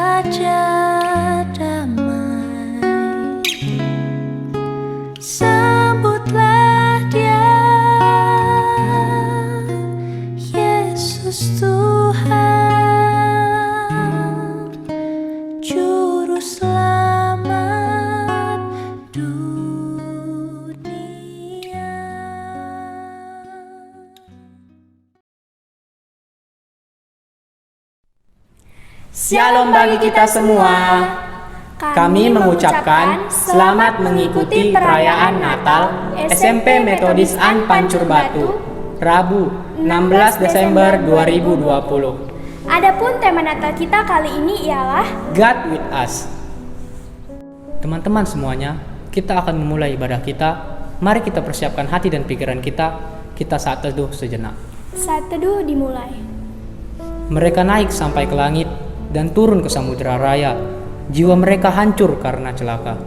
Raja damai, sambutlah Dia, Yesus Tuhan, Juru Selamat dunia. Shalom bagi kita semua. Kami mengucapkan selamat mengikuti perayaan Natal SMP Metodis An Pancur Batu, Rabu 16 Desember 2020. Adapun tema Natal kita kali ini ialah God with us. Teman-teman semuanya, kita akan memulai ibadah kita. Mari kita persiapkan hati dan pikiran kita saat teduh sejenak. saat teduh dimulai. Mereka naik sampai ke langit dan turun ke samudera raya. Jiwa mereka hancur karena celaka.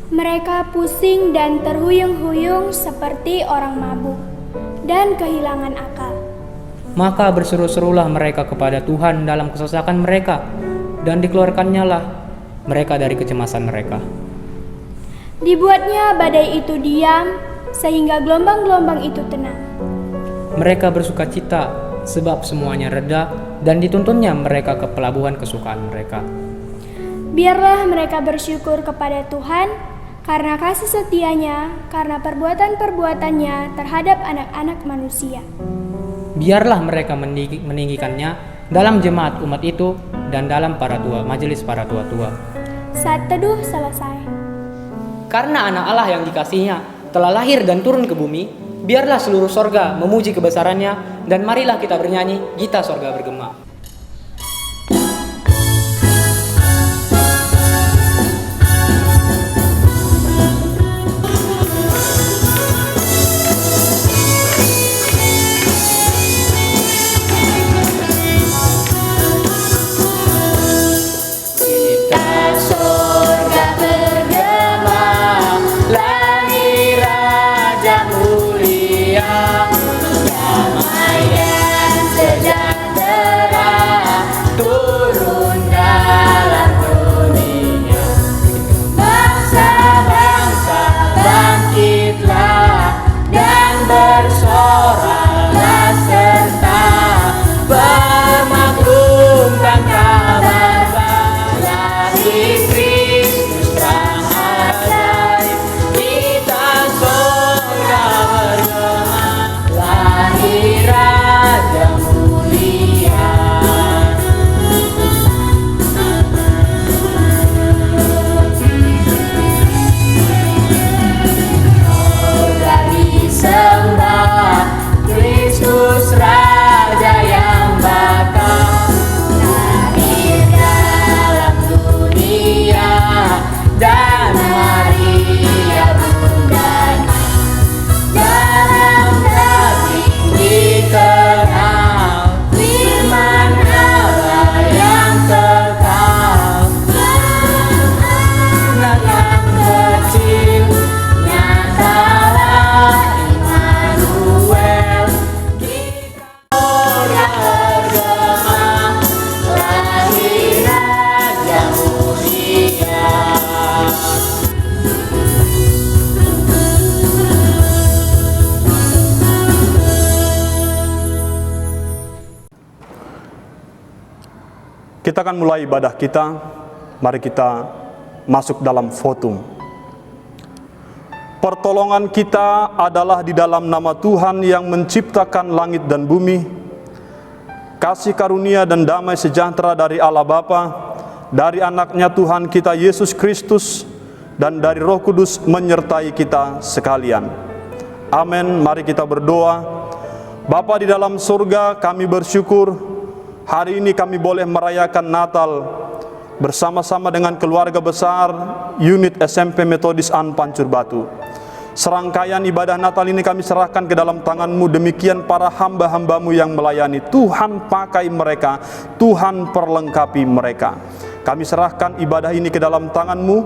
Mereka pusing dan terhuyung-huyung seperti orang mabuk dan kehilangan akal. Maka berseru-serulah mereka kepada Tuhan dalam kesesakan mereka, dan dikeluarkannya lah mereka dari kecemasan mereka. Dibuatnya badai itu diam, sehingga gelombang-gelombang itu tenang. Mereka bersuka cita sebab semuanya reda, dan dituntunnya mereka ke pelabuhan kesukaan mereka. Biarlah mereka bersyukur kepada Tuhan karena kasih setianya, karena perbuatan-perbuatannya terhadap anak-anak manusia. Biarlah mereka meninggikannya dalam jemaat umat itu dan dalam para tua, majelis para tua-tua. Saat teduh selesai. Karena anak Allah yang dikasihinya telah lahir dan turun ke bumi, biarlah seluruh sorga memuji kebesarannya, dan marilah kita bernyanyi gita sorga bergema. Kita akan mulai ibadah kita. Mari kita masuk dalam votum. Pertolongan kita adalah di dalam nama Tuhan yang menciptakan langit dan bumi. Kasih karunia dan damai sejahtera dari Allah Bapa, dari anaknya Tuhan kita Yesus Kristus, dan dari Roh Kudus menyertai kita sekalian. Amin. Mari kita berdoa. Bapa di dalam surga, kami bersyukur hari ini kami boleh merayakan Natal bersama-sama dengan keluarga besar unit SMP Metodis An Pancur Batu. Serangkaian ibadah Natal ini kami serahkan ke dalam tangan-Mu. Demikian para hamba-hamba-Mu yang melayani. Tuhan pakai mereka, Tuhan perlengkapi mereka. Kami serahkan ibadah ini ke dalam tangan-Mu.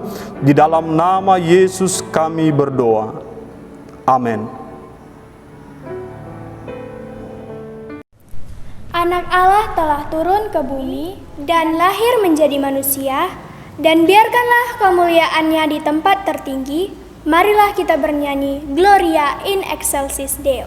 Di dalam nama Yesus kami berdoa. Amin. Anak Allah telah turun ke bumi dan lahir menjadi manusia, dan biarkanlah kemuliaannya di tempat tertinggi. Marilah kita bernyanyi Gloria in excelsis Deo.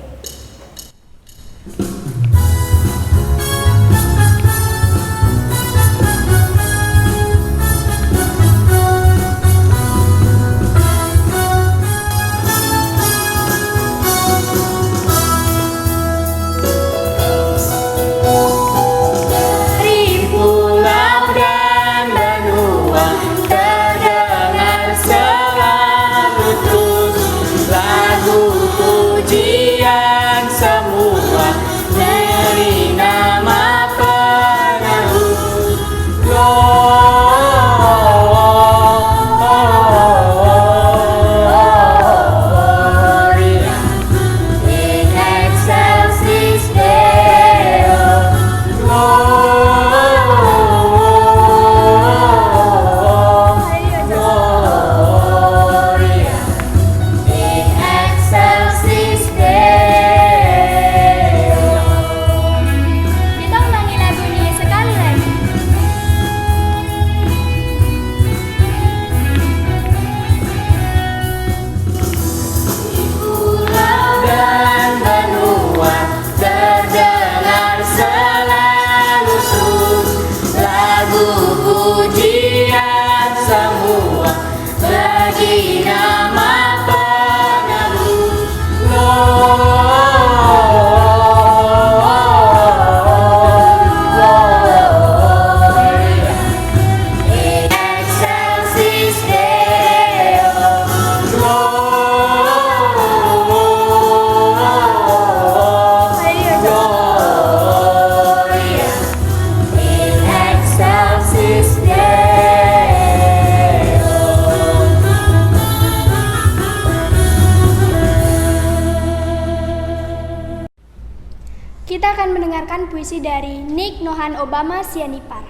Kita akan mendengarkan puisi dari Nick Nohan Obama Sianipar.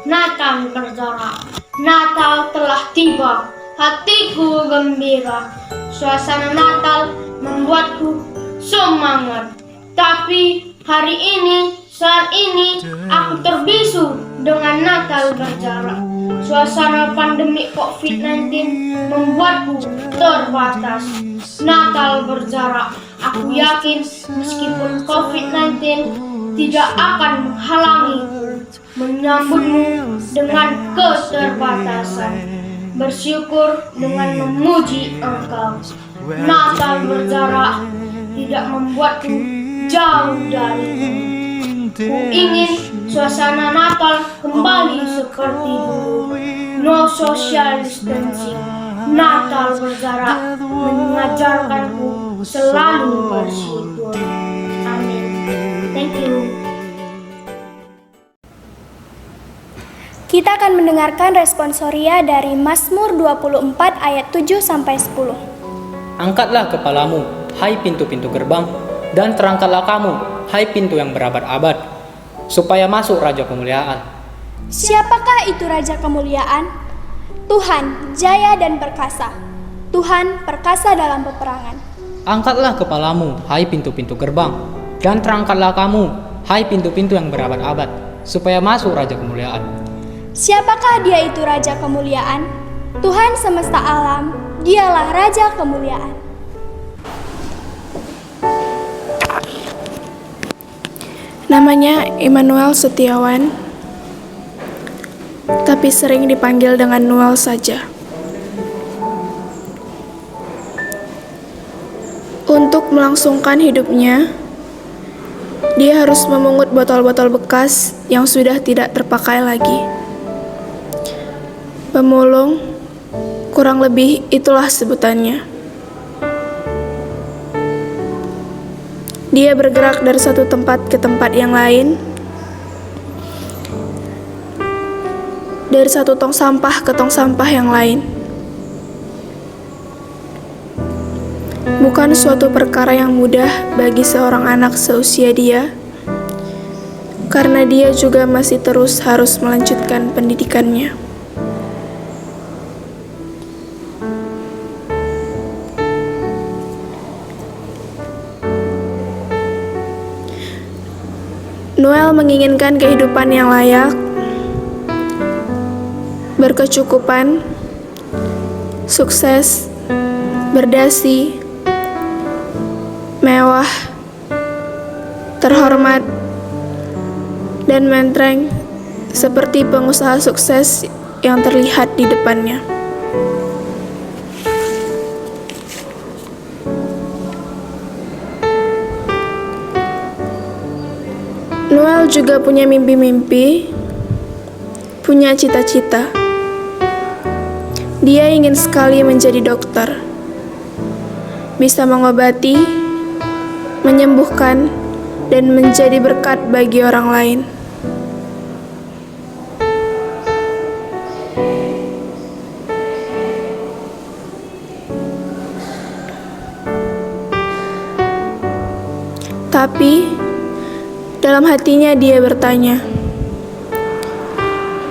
Natal bersorak, Natal telah tiba, hatiku gembira. Suasana Natal membuatku semangat. Tapi hari ini, saat ini, aku terbisu dengan Natal berjarak. Suasana pandemi COVID-19 membuatku terbatas. Natal berjarak, aku yakin meskipun COVID-19 tidak akan menghalangiku menyambutmu dengan keterbatasan. Bersyukur dengan memuji Engkau. Natal berjarak tidak membuatku jauh darimu. Ku ingin suasana Natal kembali seperti dulu. No social distancing. Natal berjarak mengajarkanku selalu bersyukur. Amin. Thank you. Kita akan mendengarkan responsoria dari Mazmur 24 ayat 7-10. Angkatlah kepalamu, hai pintu-pintu gerbang, dan terangkatlah kamu, hai pintu yang berabad-abad, supaya masuk Raja Kemuliaan. Siapakah itu Raja Kemuliaan? Tuhan, jaya dan perkasa. Tuhan, perkasa dalam peperangan. Angkatlah kepalamu, hai pintu-pintu gerbang, dan terangkatlah kamu, hai pintu-pintu yang berabad-abad, supaya masuk Raja Kemuliaan. Siapakah dia itu Raja Kemuliaan? Tuhan semesta alam, dialah Raja Kemuliaan. Namanya Immanuel Setiawan, tapi sering dipanggil dengan Noel saja. Untuk melangsungkan hidupnya, dia harus memungut botol-botol bekas yang sudah tidak terpakai lagi. Pemulung, kurang lebih itulah sebutannya. Dia bergerak dari satu tempat ke tempat yang lain, dari satu tong sampah ke tong sampah yang lain. Bukan suatu perkara yang mudah bagi seorang anak seusia dia, karena dia juga masih terus harus melanjutkan pendidikannya. Noel menginginkan kehidupan yang layak, berkecukupan, sukses, berdasi, mewah, terhormat, dan mentereng seperti pengusaha sukses yang terlihat di depannya. Noel juga punya mimpi-mimpi, punya cita-cita. Dia ingin sekali menjadi dokter, bisa mengobati, menyembuhkan, dan menjadi berkat bagi orang lain. Tapi, dalam hatinya dia bertanya,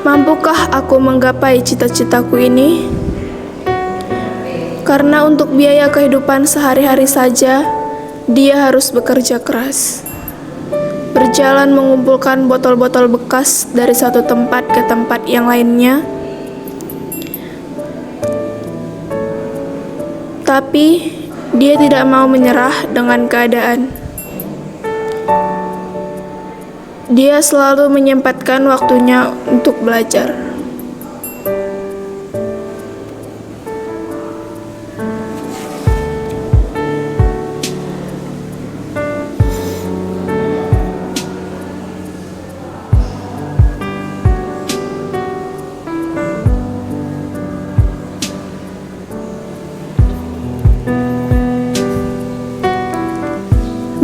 mampukah aku menggapai cita-citaku ini? Karena untuk biaya kehidupan sehari-hari saja, dia harus bekerja keras. Berjalan mengumpulkan botol-botol bekas dari satu tempat ke tempat yang lainnya. Tapi, dia tidak mau menyerah dengan keadaan. Dia selalu menyempatkan waktunya untuk belajar.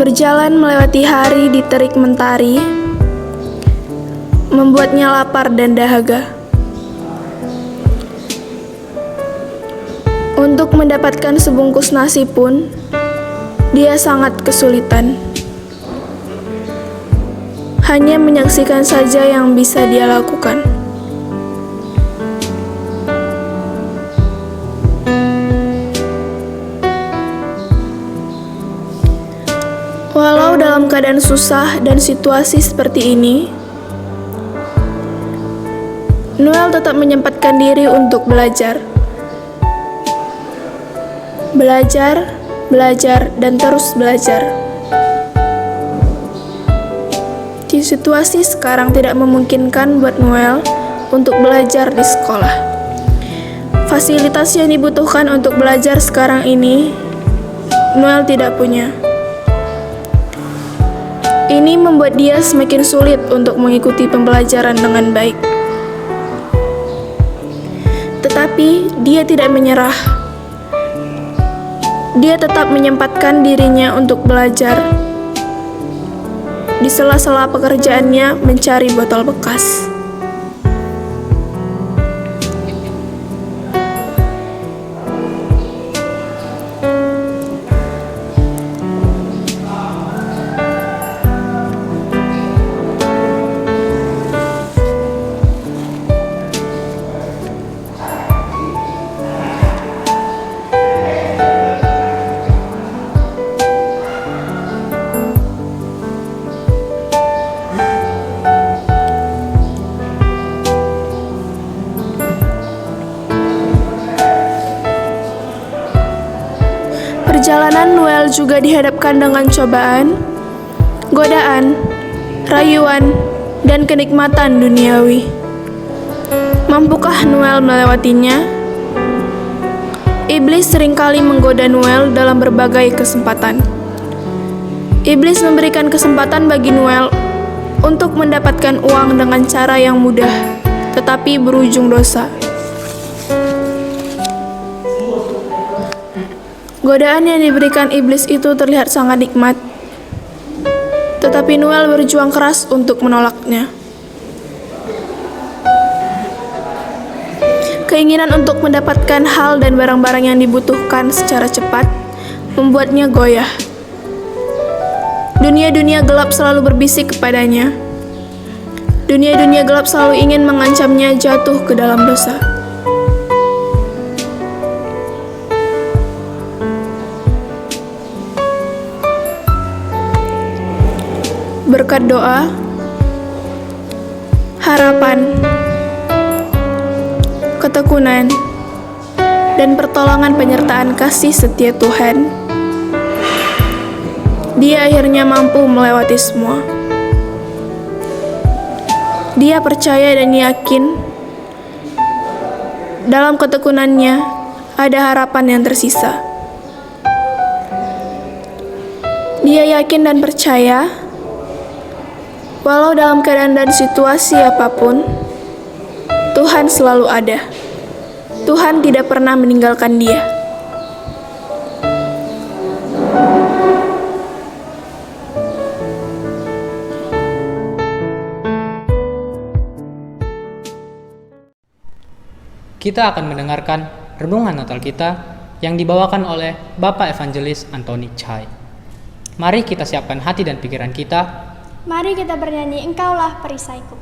Berjalan melewati hari di terik mentari, membuatnya lapar dan dahaga. Untuk mendapatkan sebungkus nasi pun, dia sangat kesulitan. Hanya menyaksikan saja yang bisa dia lakukan. Walau dalam keadaan susah dan situasi seperti ini, Noel tetap menyempatkan diri untuk belajar. Belajar, belajar, dan terus belajar. Di situasi sekarang tidak memungkinkan buat Noel untuk belajar di sekolah. Fasilitas yang dibutuhkan untuk belajar sekarang ini, Noel tidak punya. Ini membuat dia semakin sulit untuk mengikuti pembelajaran dengan baik. Tetapi dia tidak menyerah. Dia tetap menyempatkan dirinya untuk belajar. Di sela-sela pekerjaannya mencari botol bekas. Perjalanan Noel juga dihadapkan dengan cobaan, godaan, rayuan, dan kenikmatan duniawi. Mampukah Noel melewatinya? Iblis seringkali menggoda Noel dalam berbagai kesempatan. Iblis memberikan kesempatan bagi Noel untuk mendapatkan uang dengan cara yang mudah, tetapi berujung dosa. Godaan yang diberikan iblis itu terlihat sangat nikmat, tetapi Noel berjuang keras untuk menolaknya. Keinginan untuk mendapatkan hal dan barang-barang yang dibutuhkan secara cepat membuatnya goyah. Dunia-dunia gelap selalu berbisik kepadanya. Dunia-dunia gelap selalu ingin mengancamnya jatuh ke dalam dosa. Berkat doa, harapan, ketekunan, dan pertolongan penyertaan kasih setia Tuhan, dia akhirnya mampu melewati semua. Dia percaya dan yakin dalam ketekunannya ada harapan yang tersisa. Dia yakin dan percaya, walau dalam keadaan dan situasi apapun, Tuhan selalu ada. Tuhan tidak pernah meninggalkan dia. Kita akan mendengarkan renungan Natal kita yang dibawakan oleh Bapak Evangelis Antoni Chai. Mari kita siapkan hati dan pikiran kita. Mari kita bernyanyi Engkaulah Perisaiku.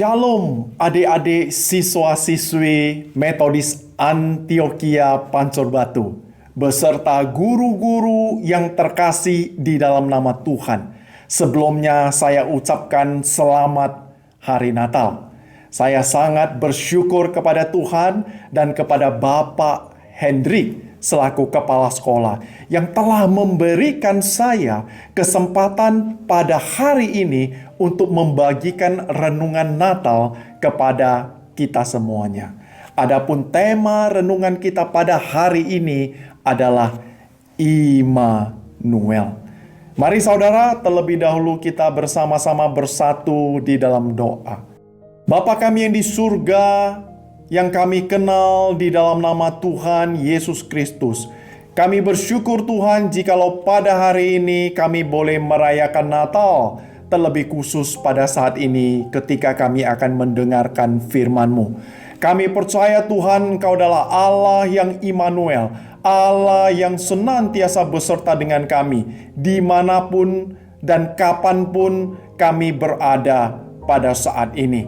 Shalom adik-adik siswa-siswi Metodis Antioquia Pancur Batu beserta guru-guru yang terkasih di dalam nama Tuhan. Sebelumnya saya ucapkan selamat Hari Natal. Saya sangat bersyukur kepada Tuhan dan kepada Bapak Hendrik selaku kepala sekolah yang telah memberikan saya kesempatan pada hari ini untuk membagikan renungan Natal kepada kita semuanya. Adapun tema renungan kita pada hari ini adalah Immanuel. Mari saudara, terlebih dahulu kita bersama-sama bersatu di dalam doa. Bapa kami yang di surga, yang kami kenal di dalam nama Tuhan Yesus Kristus, Kami bersyukur Tuhan jikalau pada hari ini kami boleh merayakan Natal, terlebih khusus pada saat ini ketika kami akan mendengarkan firman-Mu. Kami percaya Tuhan Engkau adalah Allah yang Immanuel, Allah yang senantiasa beserta dengan kami, dimanapun dan kapanpun kami berada pada saat ini.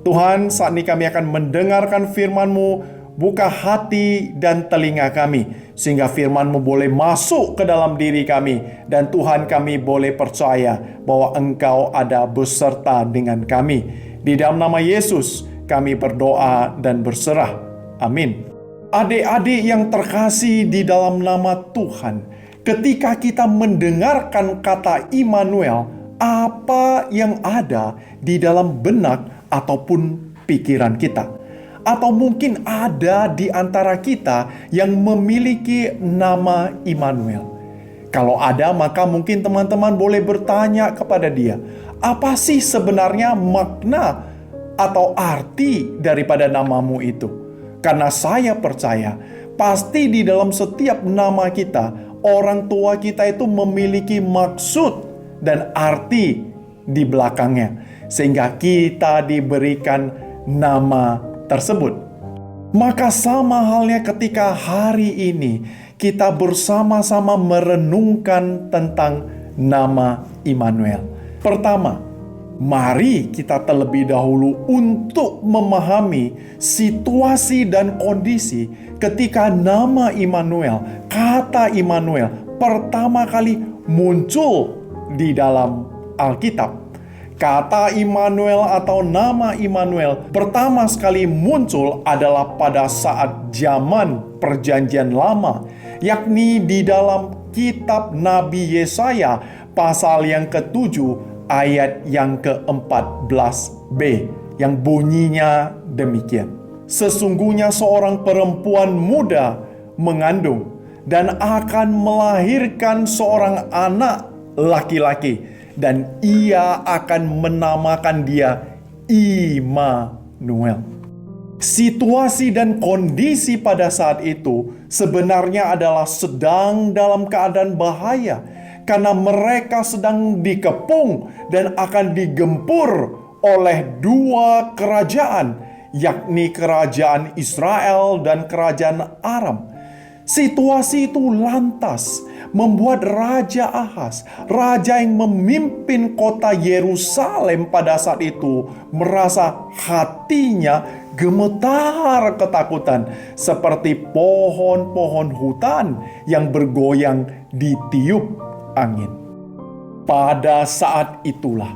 Tuhan, saat ini kami akan mendengarkan firman-Mu. Buka hati dan telinga kami, sehingga firman-Mu boleh masuk ke dalam diri kami. Dan Tuhan, kami boleh percaya bahwa Engkau ada beserta dengan kami. Di dalam nama Yesus, kami berdoa dan berserah. Amin. Adik-adik yang terkasih di dalam nama Tuhan, ketika kita mendengarkan kata Immanuel, apa yang ada di dalam benak ataupun pikiran kita? Atau mungkin ada di antara kita yang memiliki nama Immanuel. Kalau ada, maka mungkin teman-teman boleh bertanya kepada dia, apa sih sebenarnya makna atau arti daripada namamu itu? Karena saya percaya, pasti di dalam setiap nama kita, orang tua kita itu memiliki maksud dan arti di belakangnya. Sehingga kita diberikan nama tersebut. Maka sama halnya ketika hari ini kita bersama-sama merenungkan tentang nama Immanuel. Pertama, mari kita terlebih dahulu untuk memahami situasi dan kondisi ketika nama Immanuel, kata Immanuel pertama kali muncul di dalam Alkitab. Kata Immanuel atau nama Immanuel pertama sekali muncul adalah pada saat zaman Perjanjian Lama, yakni di dalam kitab Nabi Yesaya pasal yang ke-7 ayat yang ke-14b yang bunyinya demikian. Sesungguhnya seorang perempuan muda mengandung dan akan melahirkan seorang anak laki-laki, dan ia akan menamakan dia Immanuel. Situasi dan kondisi pada saat itu sebenarnya adalah sedang dalam keadaan bahaya, karena mereka sedang dikepung dan akan digempur oleh dua kerajaan, yakni kerajaan Israel dan kerajaan Aram. Situasi itu lantas membuat Raja Ahaz, raja yang memimpin kota Yerusalem pada saat itu, merasa hatinya gemetar ketakutan, seperti pohon-pohon hutan yang bergoyang ditiup angin. Pada saat itulah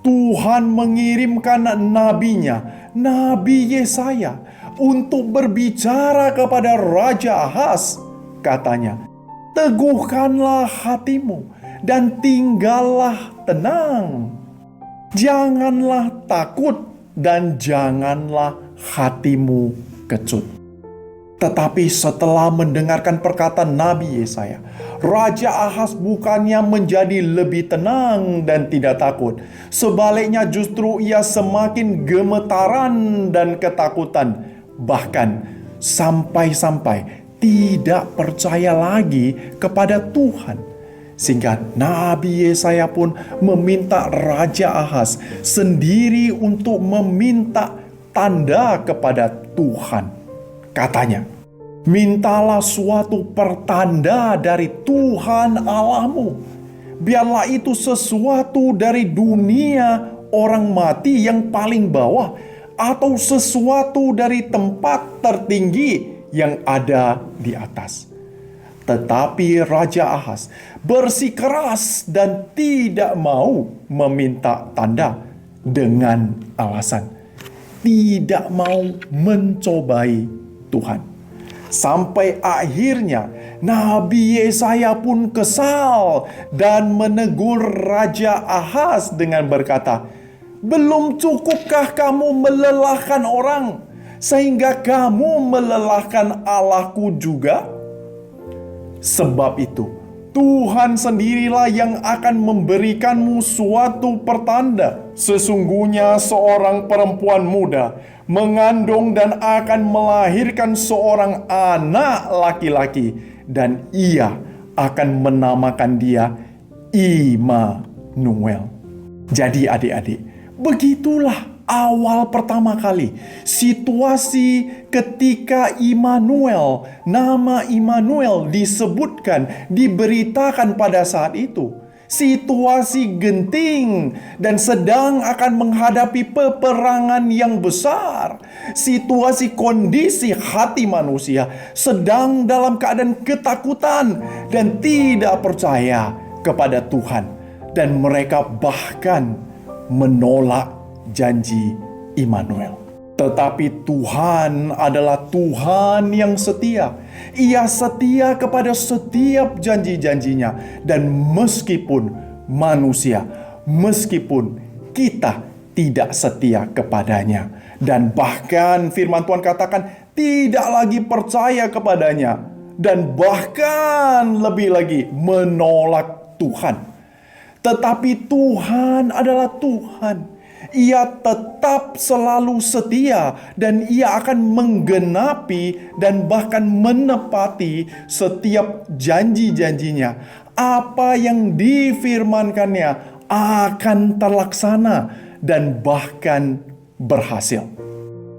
Tuhan mengirimkan nabinya, Nabi Yesaya, untuk berbicara kepada Raja Ahaz. Katanya, teguhkanlah hatimu dan tinggallah tenang. Janganlah takut dan janganlah hatimu kecut. Tetapi setelah mendengarkan perkataan Nabi Yesaya, Raja Ahaz bukannya menjadi lebih tenang dan tidak takut. Sebaliknya justru ia semakin gemetaran dan ketakutan. Bahkan sampai-sampai tidak percaya lagi kepada Tuhan. Sehingga Nabi Yesaya pun meminta Raja Ahaz sendiri untuk meminta tanda kepada Tuhan. Katanya, mintalah suatu pertanda dari Tuhan Allahmu. Biarlah itu sesuatu dari dunia orang mati yang paling bawah, atau sesuatu dari tempat tertinggi yang ada di atas. Tetapi Raja Ahaz bersikeras dan tidak mau meminta tanda dengan alasan tidak mau mencobai Tuhan. Sampai akhirnya Nabi Yesaya pun kesal dan menegur Raja Ahaz dengan berkata, belum cukupkah kamu melelahkan orang sehingga kamu melelahkan Allahku juga? Sebab itu Tuhan sendirilah yang akan memberikanmu suatu pertanda. Sesungguhnya seorang perempuan muda mengandung dan akan melahirkan seorang anak laki-laki, dan Ia akan menamakan dia Immanuel. Jadi adik-adik, begitulah awal pertama kali situasi ketika Immanuel, nama Immanuel disebutkan, diberitakan pada saat itu. Situasi genting dan sedang akan menghadapi peperangan yang besar. Situasi kondisi hati manusia sedang dalam keadaan ketakutan dan tidak percaya kepada Tuhan. Dan mereka bahkan menolak janji Immanuel. Tetapi Tuhan adalah Tuhan yang setia. Ia setia kepada setiap janji-janjinya. Dan meskipun manusia, meskipun kita tidak setia kepadanya, dan bahkan firman Tuhan katakan tidak lagi percaya kepadanya, dan bahkan lebih lagi menolak Tuhan. Tetapi Tuhan adalah Tuhan. Ia tetap selalu setia dan Ia akan menggenapi dan bahkan menepati setiap janji-janjinya. Apa yang difirmankannya akan terlaksana dan bahkan berhasil.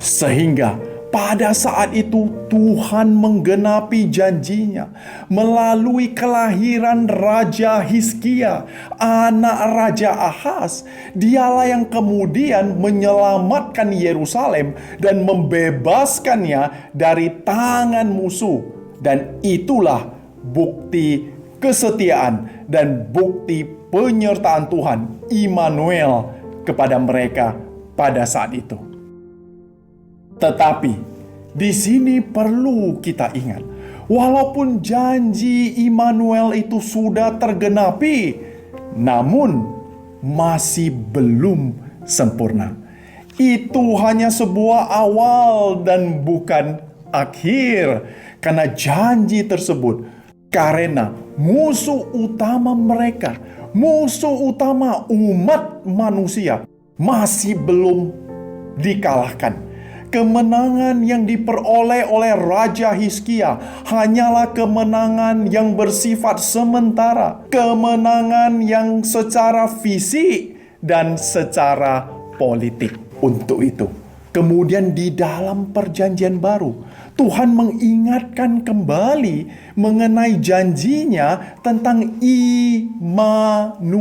Sehingga pada saat itu Tuhan menggenapi janjinya melalui kelahiran Raja Hizkia, anak Raja Ahaz. Dialah yang kemudian menyelamatkan Yerusalem dan membebaskannya dari tangan musuh. Dan itulah bukti kesetiaan dan bukti penyertaan Tuhan Immanuel kepada mereka pada saat itu. Tetapi di sini perlu kita ingat, walaupun janji Immanuel itu sudah tergenapi, namun masih belum sempurna. Itu hanya sebuah awal dan bukan akhir, karena janji tersebut, karena musuh utama mereka, musuh utama umat manusia masih belum dikalahkan. Kemenangan yang diperoleh oleh Raja Hizkia hanyalah kemenangan yang bersifat sementara. Kemenangan yang secara fisik dan secara politik. Untuk itu, kemudian di dalam perjanjian baru, Tuhan mengingatkan kembali mengenai janjinya tentang Immanuel.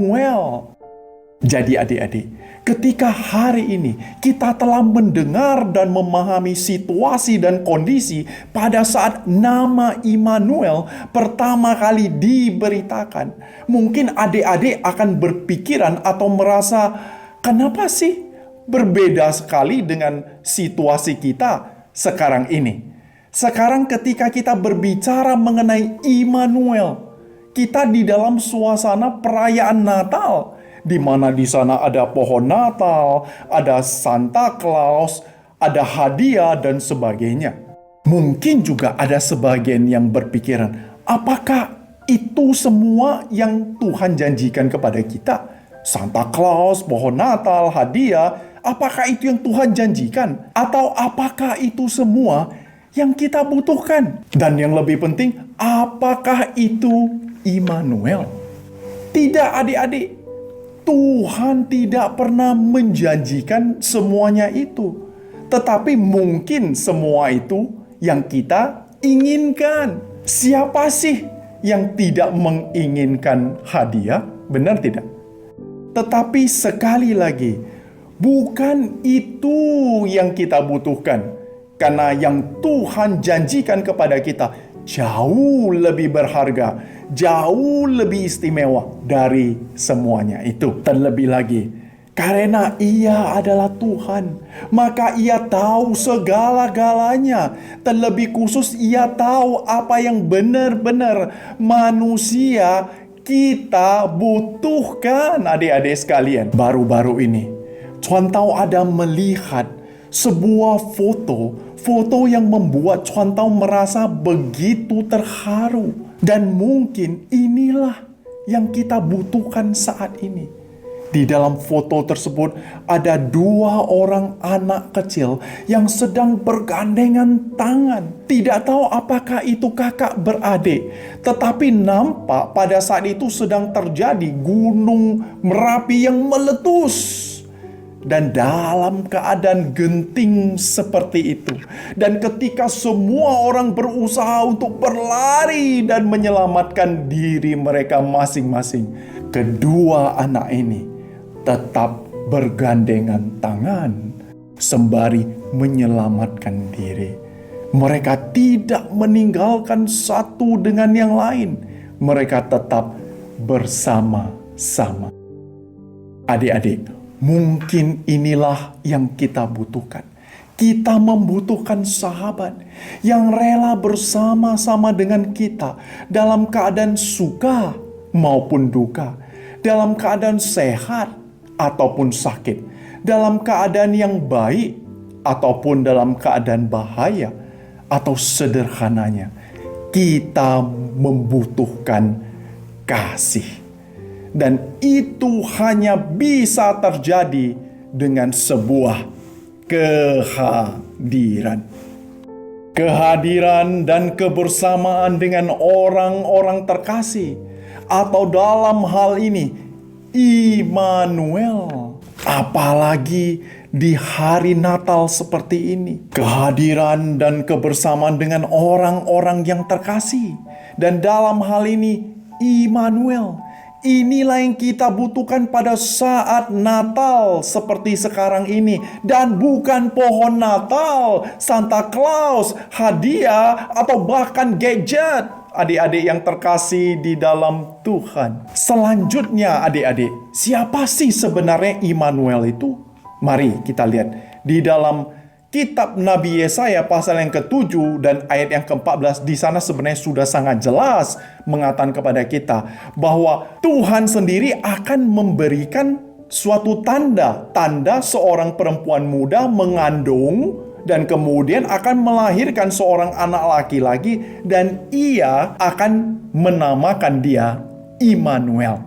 Jadi adik-adik, ketika hari ini kita telah mendengar dan memahami situasi dan kondisi pada saat nama Immanuel pertama kali diberitakan, mungkin adik-adik akan berpikiran atau merasa, kenapa sih berbeda sekali dengan situasi kita sekarang ini? Sekarang ketika kita berbicara mengenai Immanuel, kita di dalam suasana perayaan Natal, di mana di sana ada pohon Natal, ada Santa Claus, ada hadiah dan sebagainya. Mungkin juga ada sebagian yang berpikiran, apakah itu semua yang Tuhan janjikan kepada kita? Santa Claus, pohon Natal, hadiah, apakah itu yang Tuhan janjikan? Atau apakah itu semua yang kita butuhkan? Dan yang lebih penting, apakah itu Immanuel? Tidak adik-adik. Tuhan tidak pernah menjanjikan semuanya itu. Tetapi mungkin semua itu yang kita inginkan. Siapa sih yang tidak menginginkan hadiah? Benar tidak? Tetapi sekali lagi, bukan itu yang kita butuhkan. Karena yang Tuhan janjikan kepada kita jauh lebih berharga, jauh lebih istimewa dari semuanya itu. Terlebih lagi, karena Ia adalah Tuhan, maka Ia tahu segala-galanya. Terlebih khusus Ia tahu apa yang benar-benar manusia kita butuhkan. Adik-adik sekalian, baru-baru ini Tuhan tahu ada melihat sebuah foto yang membuat Tuhan tahu merasa begitu terharu. Dan mungkin inilah yang kita butuhkan saat ini. Di dalam foto tersebut ada 2 orang anak kecil yang sedang bergandengan tangan. Tidak tahu apakah itu kakak beradik, tetapi nampak pada saat itu sedang terjadi gunung Merapi yang meletus. Dan dalam keadaan genting seperti itu, dan ketika semua orang berusaha untuk berlari dan menyelamatkan diri mereka masing-masing, kedua anak ini tetap bergandengan tangan sembari menyelamatkan diri. Mereka tidak meninggalkan satu dengan yang lain. Mereka tetap bersama-sama. Adik-adik, mungkin inilah yang kita butuhkan. Kita membutuhkan sahabat yang rela bersama-sama dengan kita dalam keadaan suka maupun duka, dalam keadaan sehat ataupun sakit, dalam keadaan yang baik ataupun dalam keadaan bahaya, atau sederhananya, kita membutuhkan kasih. Dan itu hanya bisa terjadi dengan sebuah kehadiran. Kehadiran dan kebersamaan dengan orang-orang terkasih, atau dalam hal ini Immanuel. Apalagi di hari Natal seperti ini, kehadiran dan kebersamaan dengan orang-orang yang terkasih, dan dalam hal ini Immanuel. Inilah yang kita butuhkan pada saat Natal seperti sekarang ini. Dan bukan pohon Natal, Santa Claus, hadiah, atau bahkan gadget. Adik-adik yang terkasih di dalam Tuhan. Selanjutnya adik-adik, siapa sih sebenarnya Immanuel itu? Mari kita lihat di dalam kitab Nabi Yesaya pasal yang ke-7 dan ayat yang ke-14. Di sana sebenarnya sudah sangat jelas mengatakan kepada kita bahwa Tuhan sendiri akan memberikan suatu tanda seorang perempuan muda mengandung dan kemudian akan melahirkan seorang anak laki-laki, dan ia akan menamakan dia Immanuel.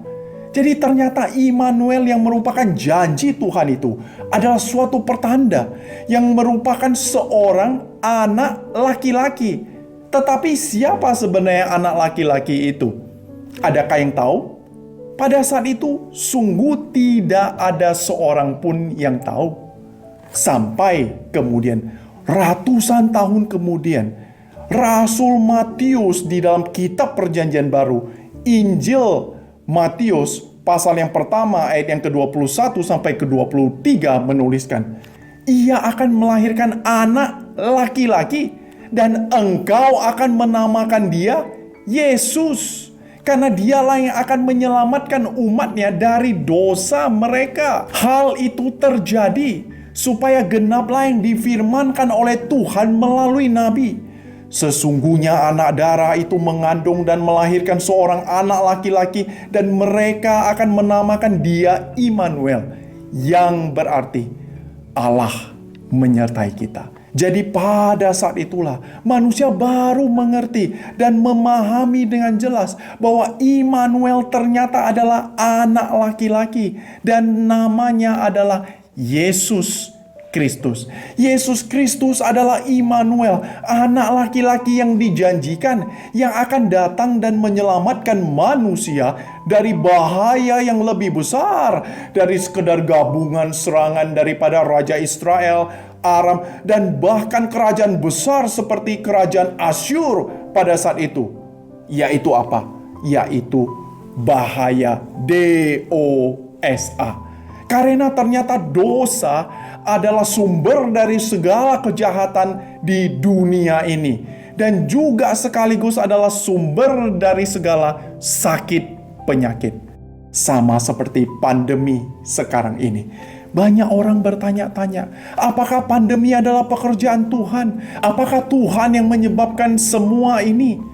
Jadi ternyata Immanuel yang merupakan janji Tuhan itu adalah suatu pertanda yang merupakan seorang anak laki-laki. Tetapi siapa sebenarnya anak laki-laki itu? Adakah yang tahu? Pada saat itu sungguh tidak ada seorang pun yang tahu. Sampai kemudian ratusan tahun kemudian, Rasul Matius di dalam kitab Perjanjian Baru, Injil Matius pasal yang pertama ayat yang ke-21 sampai ke-23 menuliskan, ia akan melahirkan anak laki-laki dan engkau akan menamakan dia Yesus, karena dialah yang akan menyelamatkan umatnya dari dosa mereka. Hal itu terjadi supaya genaplah yang difirmankan oleh Tuhan melalui Nabi. Sesungguhnya anak darah itu mengandung dan melahirkan seorang anak laki-laki, dan mereka akan menamakan dia Immanuel, yang berarti Allah menyertai kita. Jadi pada saat itulah manusia baru mengerti dan memahami dengan jelas bahwa Immanuel ternyata adalah anak laki-laki dan namanya adalah Yesus Kristus. Yesus Kristus adalah Immanuel, anak laki-laki yang dijanjikan, yang akan datang dan menyelamatkan manusia dari bahaya yang lebih besar, dari sekedar gabungan serangan daripada Raja Israel, Aram, dan bahkan kerajaan besar seperti kerajaan Asyur pada saat itu. Yaitu apa? Yaitu bahaya DOSA. Karena ternyata dosa adalah sumber dari segala kejahatan di dunia ini, dan juga sekaligus adalah sumber dari segala sakit penyakit. Sama seperti pandemi sekarang ini. Banyak orang bertanya-tanya, apakah pandemi adalah pekerjaan Tuhan? Apakah Tuhan yang menyebabkan semua ini?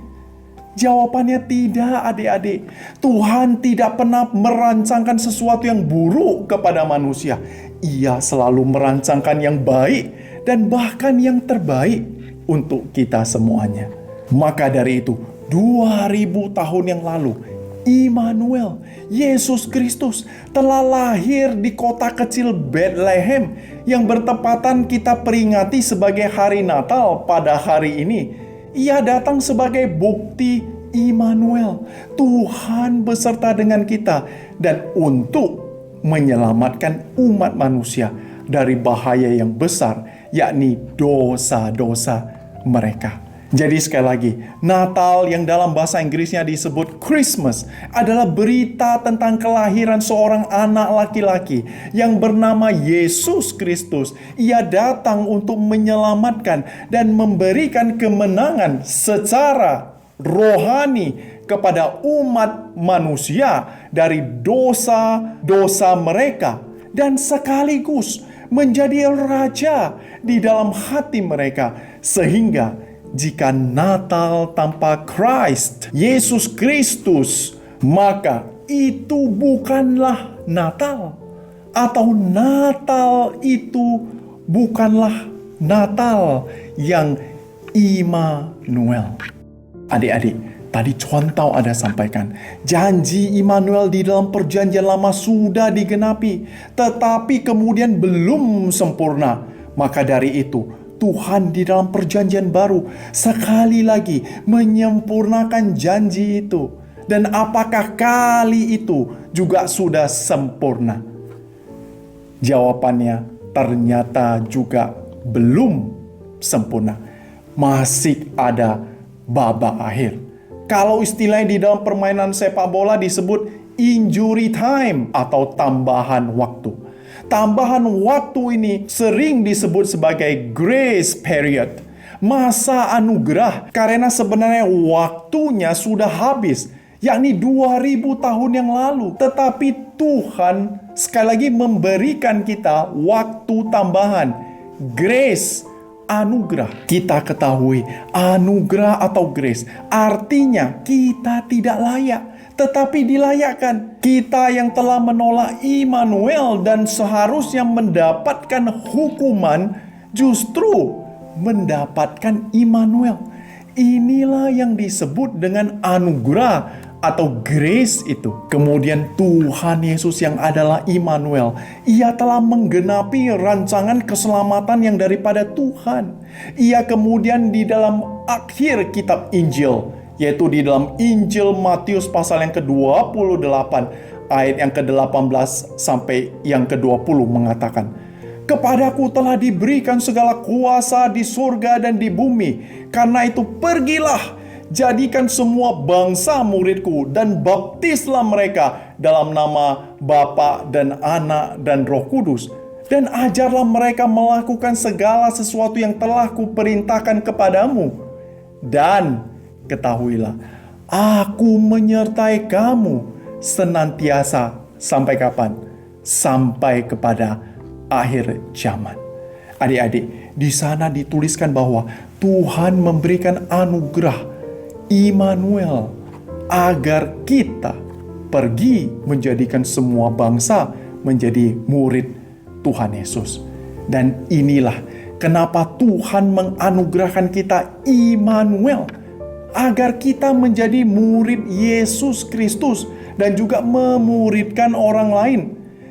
Jawabannya tidak, adik-adik. Tuhan tidak pernah merancangkan sesuatu yang buruk kepada manusia. Ia selalu merancangkan yang baik dan bahkan yang terbaik untuk kita semuanya. Maka dari itu, 2000 tahun yang lalu, Immanuel, Yesus Kristus telah lahir di kota kecil Bethlehem yang bertepatan kita peringati sebagai hari Natal pada hari ini. Ia datang sebagai bukti Immanuel, Tuhan beserta dengan kita, dan untuk menyelamatkan umat manusia dari bahaya yang besar, yakni dosa-dosa mereka. Jadi sekali lagi, Natal yang dalam bahasa Inggrisnya disebut Christmas adalah berita tentang kelahiran seorang anak laki-laki yang bernama Yesus Kristus. Ia datang untuk menyelamatkan dan memberikan kemenangan secara rohani kepada umat manusia dari dosa-dosa mereka, dan sekaligus menjadi raja di dalam hati mereka, sehingga jika Natal tanpa Christ, Yesus Kristus, maka itu bukanlah Natal. Atau Natal itu bukanlah Natal yang Immanuel. Adik-adik, tadi contoh ada sampaikan, janji Immanuel di dalam perjanjian lama sudah digenapi, tetapi kemudian belum sempurna. Maka dari itu, Tuhan di dalam perjanjian baru sekali lagi menyempurnakan janji itu. Dan apakah kali itu juga sudah sempurna? Jawabannya ternyata juga belum sempurna. Masih ada babak akhir. Kalau istilahnya di dalam permainan sepak bola disebut injury time atau tambahan waktu. Tambahan waktu ini sering disebut sebagai grace period, masa anugerah, karena sebenarnya waktunya sudah habis, yakni 2000 tahun yang lalu. Tetapi Tuhan sekali lagi memberikan kita waktu tambahan, grace, anugerah. Kita ketahui anugerah atau grace artinya kita tidak layak, tetapi dilayakkan. Kita yang telah menolak Immanuel dan seharusnya mendapatkan hukuman, justru mendapatkan Immanuel. Inilah yang disebut dengan anugerah atau grace itu. Kemudian Tuhan Yesus yang adalah Immanuel, Ia telah menggenapi rancangan keselamatan yang daripada Tuhan. Ia kemudian di dalam akhir kitab Injil, yaitu di dalam Injil Matius pasal yang ke-28 ayat yang ke-18 sampai yang ke-20 mengatakan, "Kepadaku telah diberikan segala kuasa di surga dan di bumi. Karena itu pergilah, jadikan semua bangsa muridku dan baptislah mereka dalam nama Bapa dan Anak dan Roh Kudus. Dan ajarlah mereka melakukan segala sesuatu yang telah kuperintahkan kepadamu. Dan ketahuilah, aku menyertai kamu senantiasa." Sampai kapan? Sampai kepada akhir zaman. Adik-adik, di sana dituliskan bahwa Tuhan memberikan anugerah Immanuel agar kita pergi menjadikan semua bangsa menjadi murid Tuhan Yesus. Dan inilah kenapa Tuhan menganugerahkan kita Immanuel, agar kita menjadi murid Yesus Kristus dan juga memuridkan orang lain.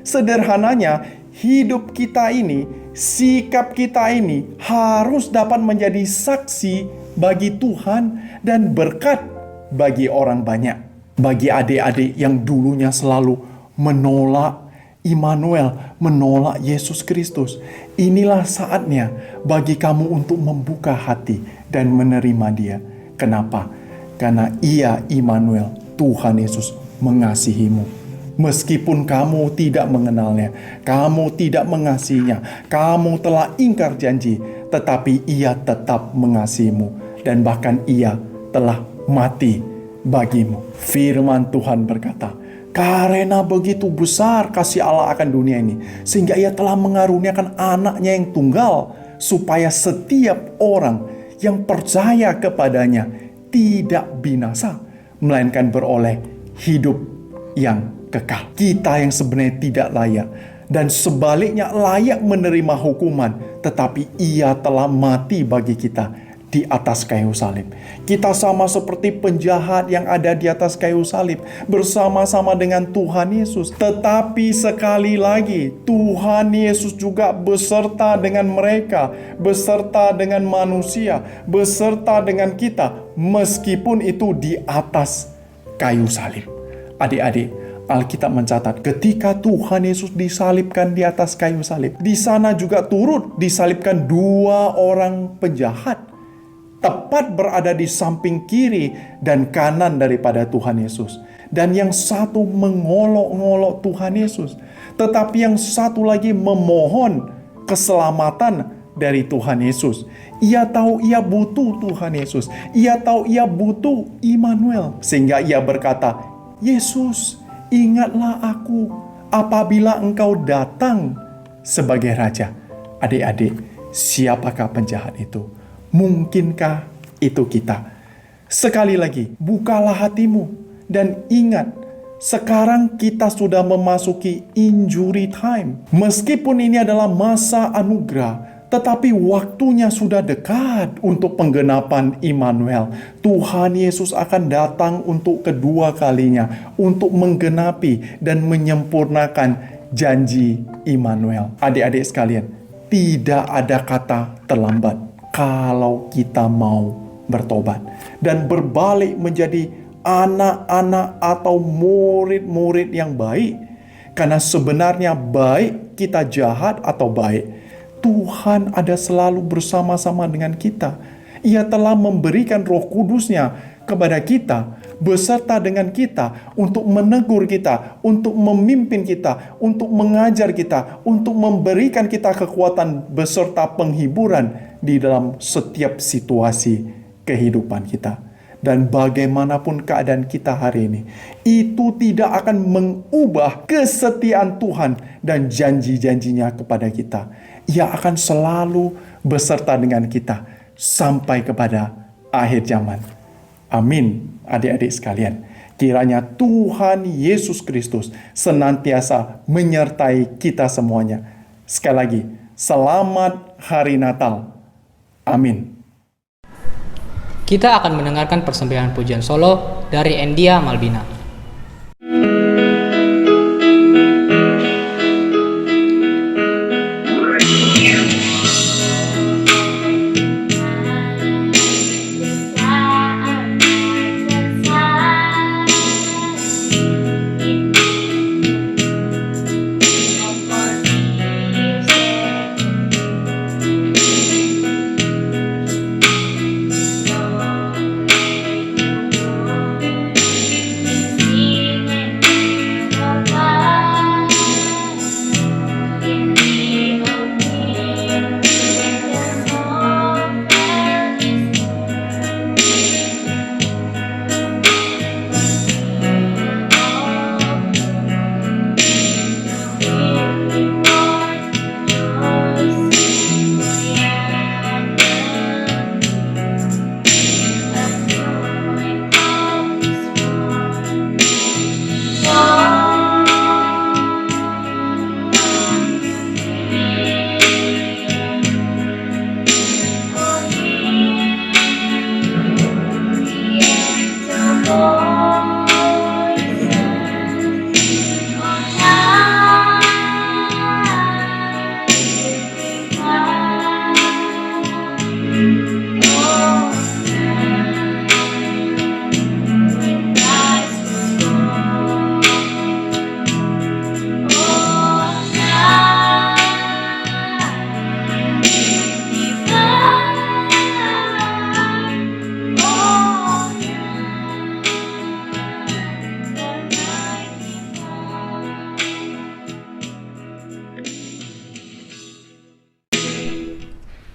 Sederhananya, hidup kita ini, sikap kita ini harus dapat menjadi saksi bagi Tuhan dan berkat bagi orang banyak. Bagi adik-adik yang dulunya selalu menolak Immanuel, menolak Yesus Kristus, inilah saatnya bagi kamu untuk membuka hati dan menerima Dia. Kenapa? Karena Ia Immanuel, Tuhan Yesus mengasihimu. Meskipun kamu tidak mengenalnya, kamu tidak mengasihinya, kamu telah ingkar janji, tetapi Ia tetap mengasihimu, dan bahkan Ia telah mati bagimu. Firman Tuhan berkata, karena begitu besar kasih Allah akan dunia ini, sehingga Ia telah mengaruniakan anaknya yang tunggal, supaya setiap orang yang percaya kepadanya tidak binasa, melainkan beroleh hidup yang kekal. Kita yang sebenarnya tidak layak, dan sebaliknya layak menerima hukuman, tetapi Ia telah mati bagi kita di atas kayu salib. Kita sama seperti penjahat yang ada di atas kayu salib bersama-sama dengan Tuhan Yesus. Tetapi sekali lagi, Tuhan Yesus juga beserta dengan mereka, beserta dengan manusia, beserta dengan kita, meskipun itu di atas kayu salib. Adik-adik, Alkitab mencatat ketika Tuhan Yesus disalibkan di atas kayu salib, di sana juga turut disalibkan 2 orang penjahat, tepat berada di samping kiri dan kanan daripada Tuhan Yesus. Dan yang satu mengolok-ngolok Tuhan Yesus, tetapi yang satu lagi memohon keselamatan dari Tuhan Yesus. Ia tahu ia butuh Tuhan Yesus. Ia tahu ia butuh Immanuel. Sehingga ia berkata, "Yesus, ingatlah aku apabila engkau datang sebagai Raja." Adik-adik, siapakah penjahat itu? Mungkinkah itu kita? Sekali lagi, bukalah hatimu dan ingat, sekarang kita sudah memasuki injury time. Meskipun ini adalah masa anugerah, tetapi waktunya sudah dekat untuk penggenapan Immanuel. Tuhan Yesus akan datang untuk kedua kalinya, untuk menggenapi dan menyempurnakan janji Immanuel. Adik-adik sekalian, tidak ada kata terlambat kalau kita mau bertobat dan berbalik menjadi anak-anak atau murid-murid yang baik. Karena sebenarnya baik kita jahat atau baik, Tuhan ada selalu bersama-sama dengan kita. Ia telah memberikan Roh Kudus-Nya kepada kita, beserta dengan kita, untuk menegur kita, untuk memimpin kita, untuk mengajar kita, untuk memberikan kita kekuatan beserta penghiburan di dalam setiap situasi kehidupan kita. Dan bagaimanapun keadaan kita hari ini, itu tidak akan mengubah kesetiaan Tuhan dan janji-janjinya kepada kita. Ia akan selalu beserta dengan kita sampai kepada akhir zaman. Amin, adik-adik sekalian. Kiranya Tuhan Yesus Kristus senantiasa menyertai kita semuanya. Sekali lagi, selamat Hari Natal. Amin. Kita akan mendengarkan persembahan pujian solo dari Endia Malbina.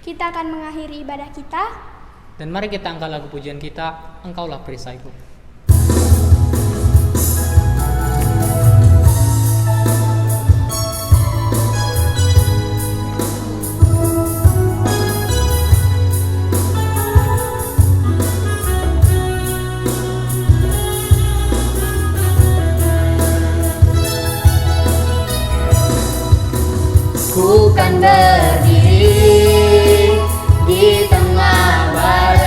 Kita akan mengakhiri ibadah kita. Dan mari kita angkat lagu pujian kita, Engkaulah Perisaiku. Ku kan berdiri di tengah badai.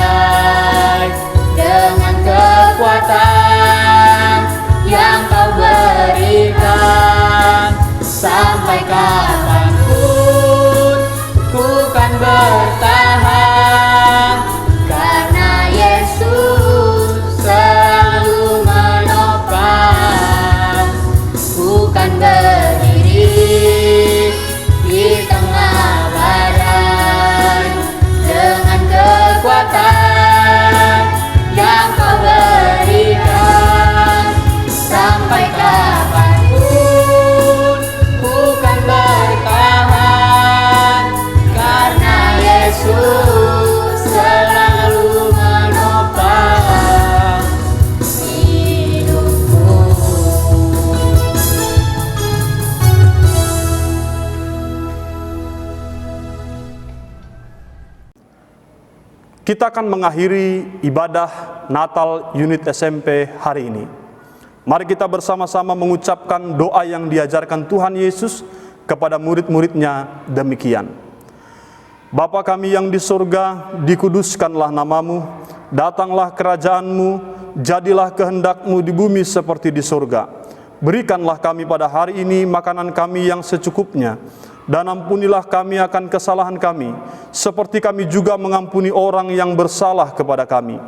Kita akan mengakhiri ibadah Natal unit SMP hari ini. Mari kita bersama-sama mengucapkan doa yang diajarkan Tuhan Yesus kepada murid-muridnya demikian. Bapa kami yang di surga, dikuduskanlah namamu, datanglah kerajaan-Mu, jadilah kehendak-Mu di bumi seperti di surga. Berikanlah kami pada hari ini makanan kami yang secukupnya, dan ampunilah kami akan kesalahan kami, seperti kami juga mengampuni orang yang bersalah kepada kami.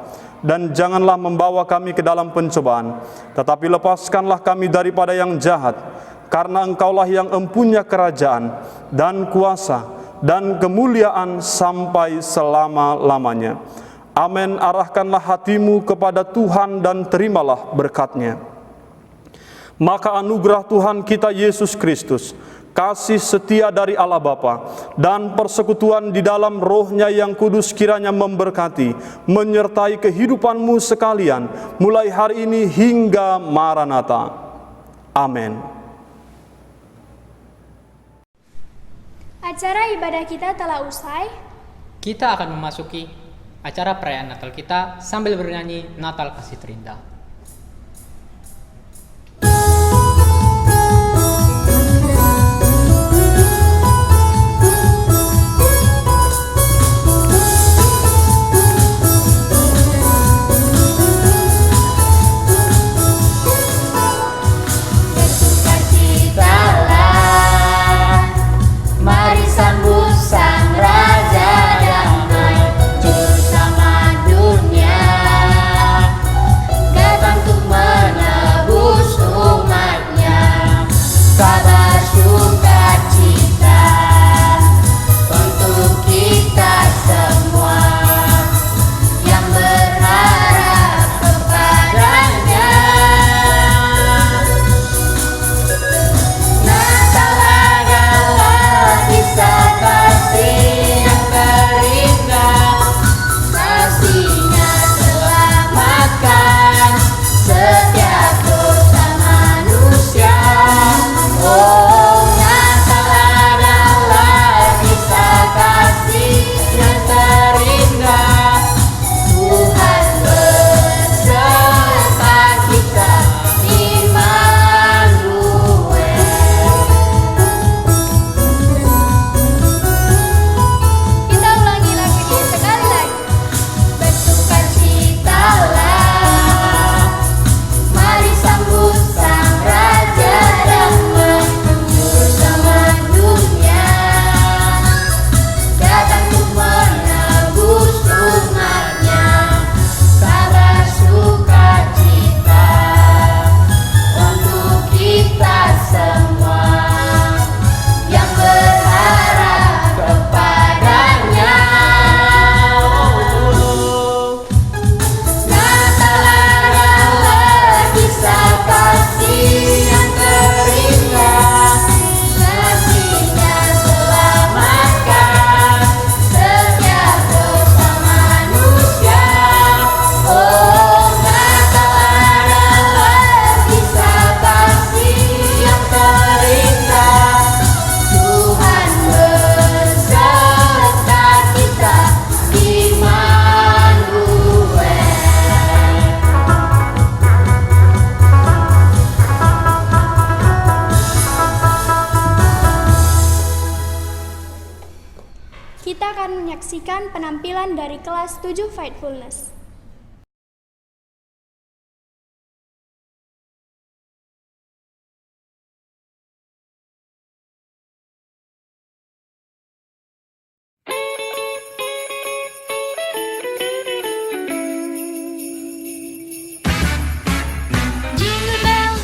Dan janganlah membawa kami ke dalam pencobaan, tetapi lepaskanlah kami daripada yang jahat, karena Engkaulah yang empunya kerajaan, dan kuasa, dan kemuliaan sampai selama-lamanya. Amin. Arahkanlah hatimu kepada Tuhan dan terimalah berkat-Nya. Maka anugerah Tuhan kita Yesus Kristus, kasih setia dari Allah Bapa, dan persekutuan di dalam Roh-Nya yang kudus kiranya memberkati, menyertai kehidupanmu sekalian, mulai hari ini hingga Maranatha. Amin. Acara ibadah kita telah usai. Kita akan memasuki acara perayaan Natal kita sambil bernyanyi Natal Kasih Terindah. Mari sambut Sang Raja Damai, Juru Selamat dunia, datang untuk menebus umatnya. Kabar sukacita untuk kita semua yang berharap kepadanya. Natal adalah kisah kasih yang terindah, kasih-Nya selamatkan setiap dosa manusia. Oh, Natal adalah kisah kasih yang terindah, Tuhan beserta kita, Immanuel. Kita ulangi lagu ini sekali lagi. Bersukacitalah, mari sambut Sang Raja Damai, Juru Selamat dunia, datang untuk menebus umatnya. Kabar sukacita untuk kita semua yang berharap kepadanya. Natal adalah kisah kasih yang terindah, kasih-Nya selamatkan setiap dosa manusia. Oh, Natal adalah kisah kasih yang terindah, Tuhan beserta kita, Immanuel. Kita akan menyaksikan penampilan dari kelas 7 Faithfulness. Jingle bells,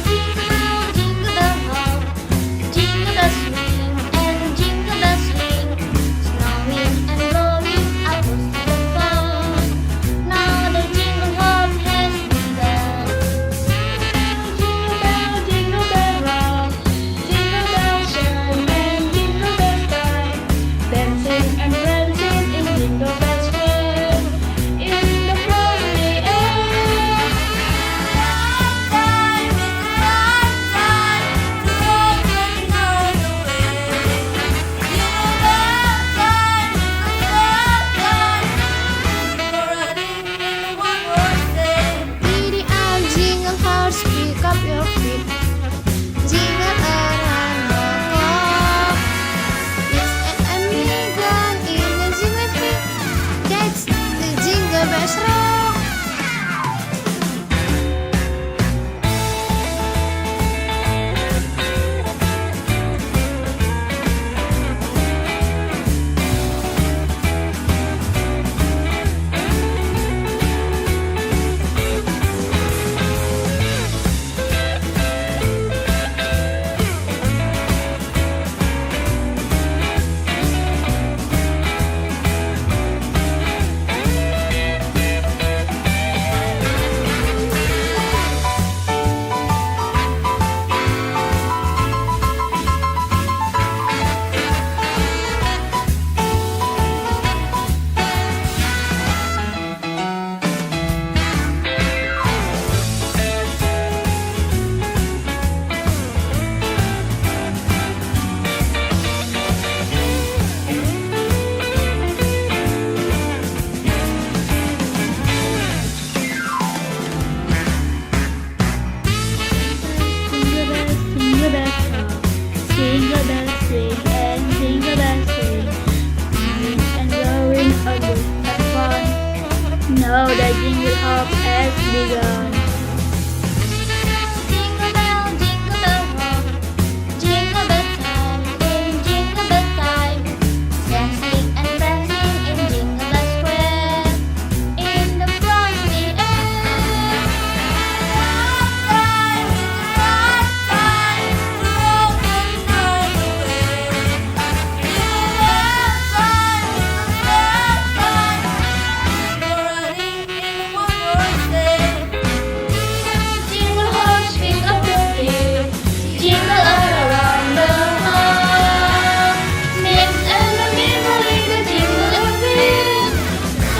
jingle bell roll, jingle bells swing and jingle bells swing, snowing and blowing out the fun. Now swing and jingle bells swing. Moving and going all good and fun. Now the jingle hop has begun. Jingle bell rock, jingle bell time in jingle bell time. Dancing and prancing in Jingle Bell Square, in the frosty air. Right side, rolling right away. Left side, running in one more day. Jingle horse, pick up your feet, jingle all around the house. Mix and a mingling the jingle beat.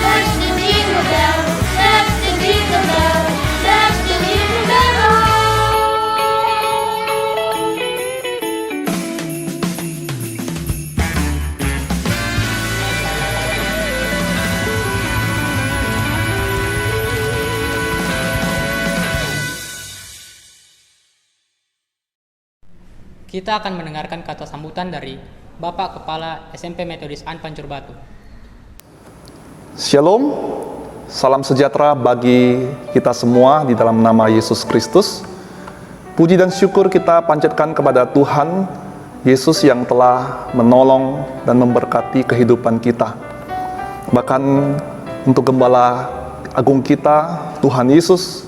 That's the jingle bell, that's the jingle bell, that's the jingle bell rock. Kita akan mendengarkan kata sambutan dari Bapak Kepala SMP Metodis An Pancur Batu. Shalom, salam sejahtera bagi kita semua di dalam nama Yesus Kristus. Puji dan syukur kita panjatkan kepada Tuhan Yesus yang telah menolong dan memberkati kehidupan kita. Bahkan untuk Gembala Agung kita, Tuhan Yesus,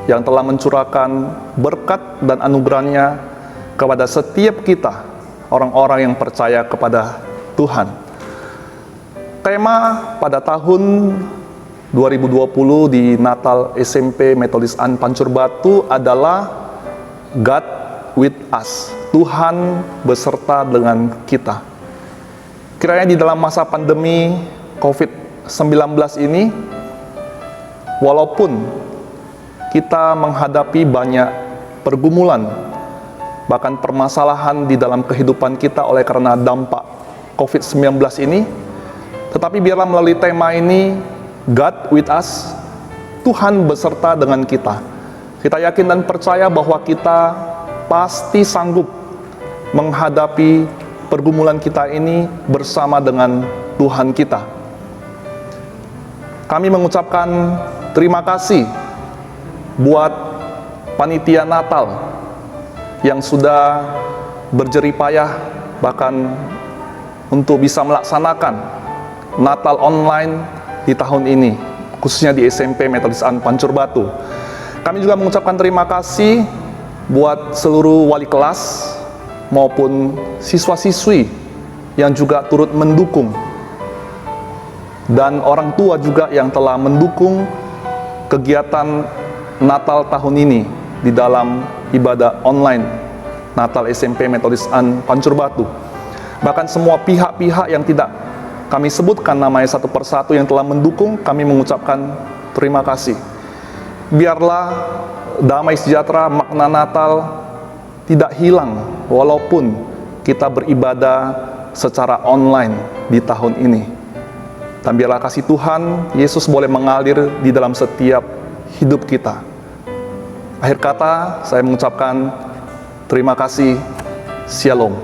yang telah mencurahkan berkat dan anugerahnya kepada setiap kita, orang-orang yang percaya kepada Tuhan. Tema pada tahun 2020 di Natal SMP Metodis An Pancur Batu adalah God with us, Tuhan beserta dengan kita. Kiranya di dalam masa pandemi COVID-19 ini, walaupun kita menghadapi banyak pergumulan, bahkan permasalahan di dalam kehidupan kita oleh karena dampak COVID-19 ini, tetapi biarlah melalui tema ini, God with us, Tuhan beserta dengan kita. Kita yakin dan percaya bahwa kita pasti sanggup menghadapi pergumulan kita ini bersama dengan Tuhan kita. Kami mengucapkan terima kasih buat panitia Natal yang sudah berjeripayah bahkan untuk bisa melaksanakan Natal online di tahun ini, khususnya di SMP Metodis An Pancur Batu. Kami juga mengucapkan terima kasih buat seluruh wali kelas maupun siswa-siswi yang juga turut mendukung, dan orang tua juga yang telah mendukung kegiatan Natal tahun ini di dalam ibadah online Natal SMP Metodis An Pancur Batu. Bahkan semua pihak-pihak yang tidak kami sebutkan namanya satu persatu yang telah mendukung, kami mengucapkan terima kasih. Biarlah damai sejahtera, makna Natal tidak hilang walaupun kita beribadah secara online di tahun ini. Dan biarlah kasih Tuhan Yesus boleh mengalir di dalam setiap hidup kita. Akhir kata, saya mengucapkan terima kasih. Shalom.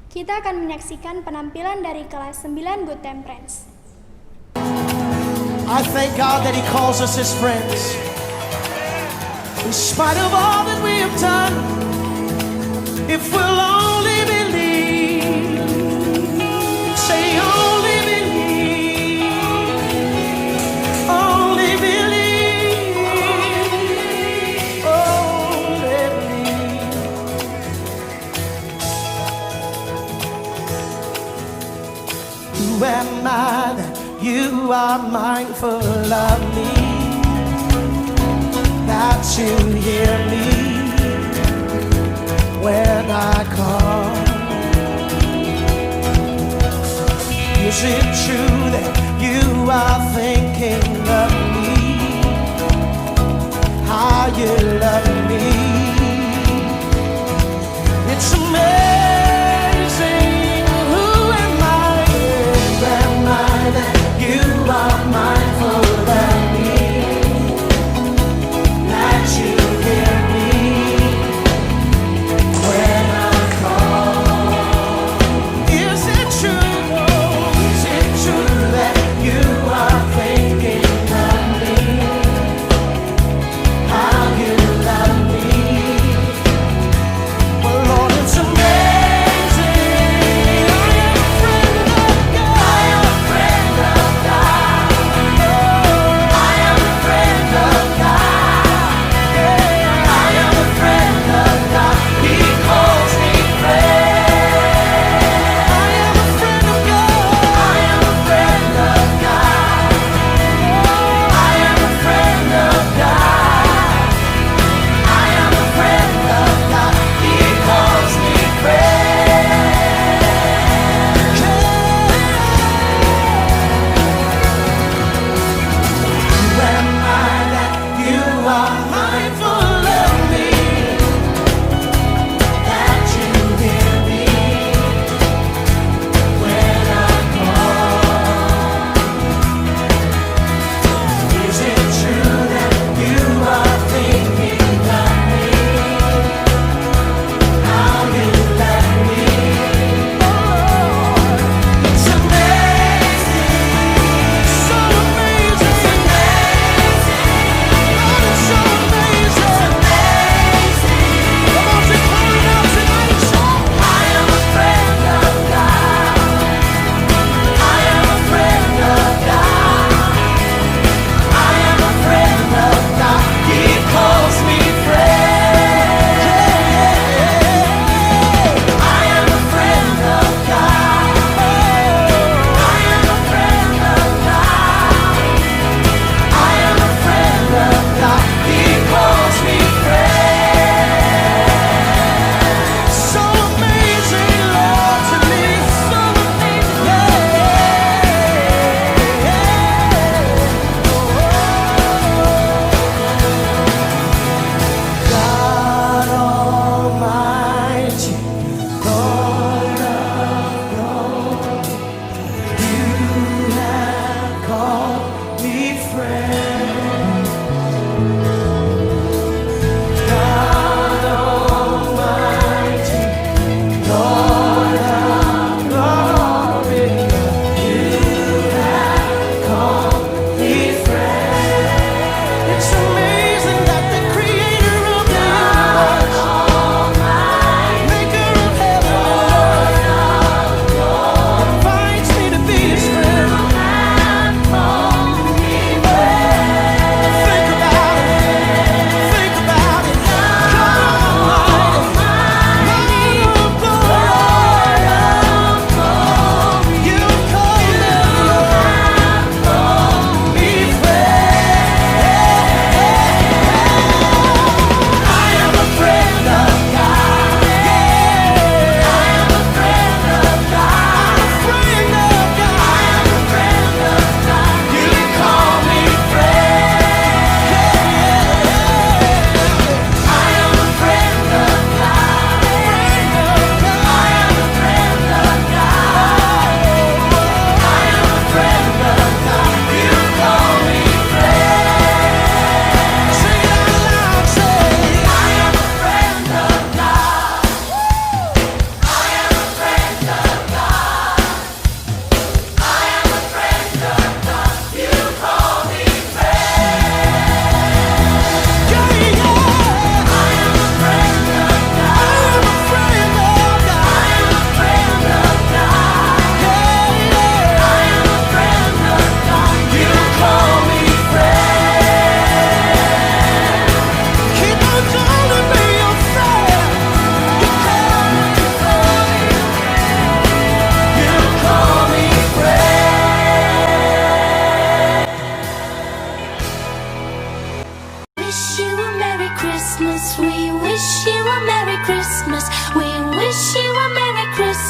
Kita akan menyaksikan penampilan dari kelas 9 Good Temperance. I thank God that He calls us His friends. In spite of all that we have done, if we'll only believe, say only believe, only believe, only believe. Who am I that you are mindful of me, that you hear me when I call? Is it true that you are thinking of me, how you love me? It's amazing. Who am I? Who am I that you are mindful of me, that you hear me when I call?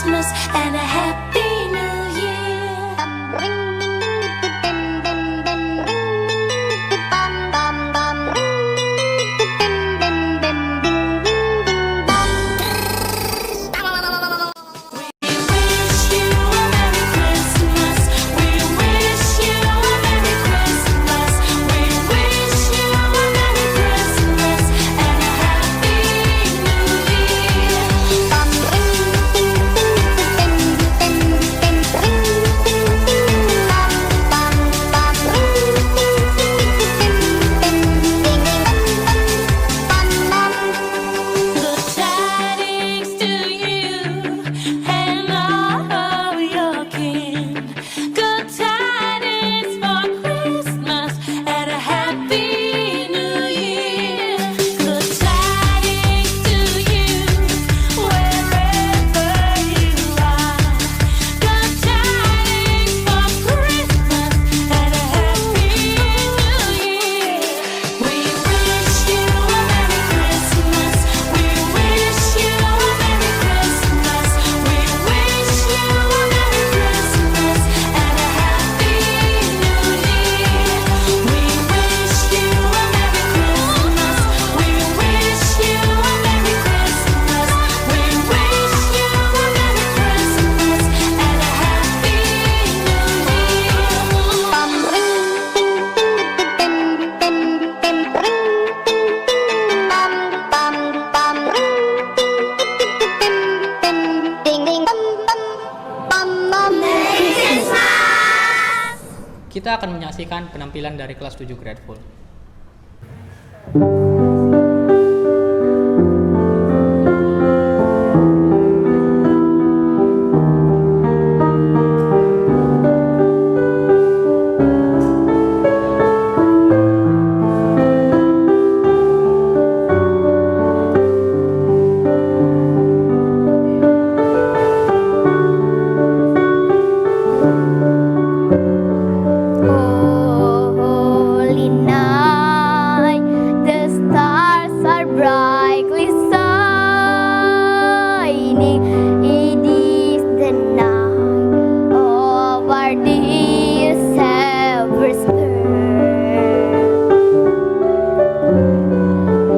Christmas and a Happy New Year. We wish you a Merry Christmas. We wish you a Merry Christmas. We wish you a Merry Christmas and a Happy Good tidings to you and all of your kin. Good tidings for Christmas and a Happy New Year. Good tidings to you wherever you are. Good tidings for Christmas and a Happy New Year. We wish you a Merry Christmas. We wish you a Merry Christmas. We wish you a Merry Christmas and a Happy New Year. We wish you a Merry Christmas. We wish you a Merry Christmas. We wish you a Merry Christmas and a Happy Kita akan menyaksikan penampilan dari kelas 7 Grateful. Holy night, the stars are brightly shining. It is the night of our dear Savior's birth.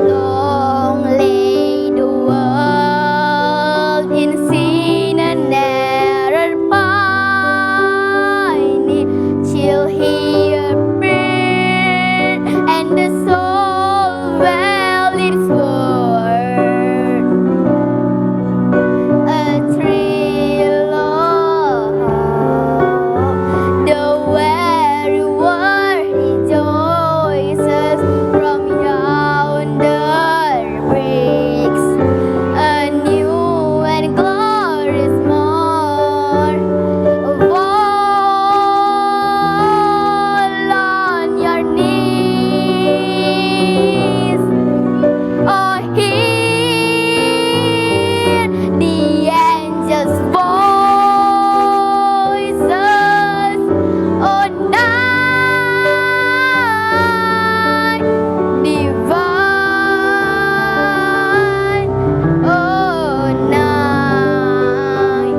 Long lay the world in sin and error pining, till He appeared and the soul felt its word. A thrill of the very world rejoices from yonder breaks. A new and glorious morn. Fall on your knees. Oh, hear the angels' voices. Oh, night divine. Oh, night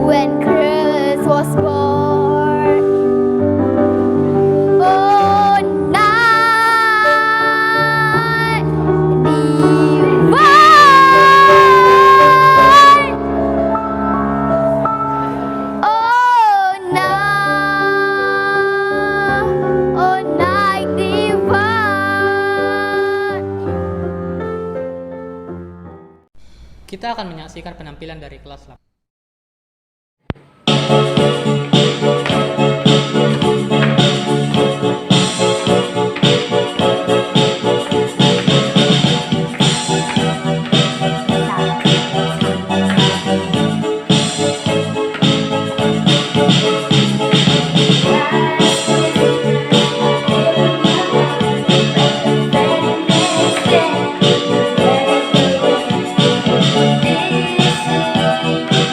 when Christ was born. Oh, night divine. Oh, night divine. Kita akan menyaksikan penampilan dari kelas 8. This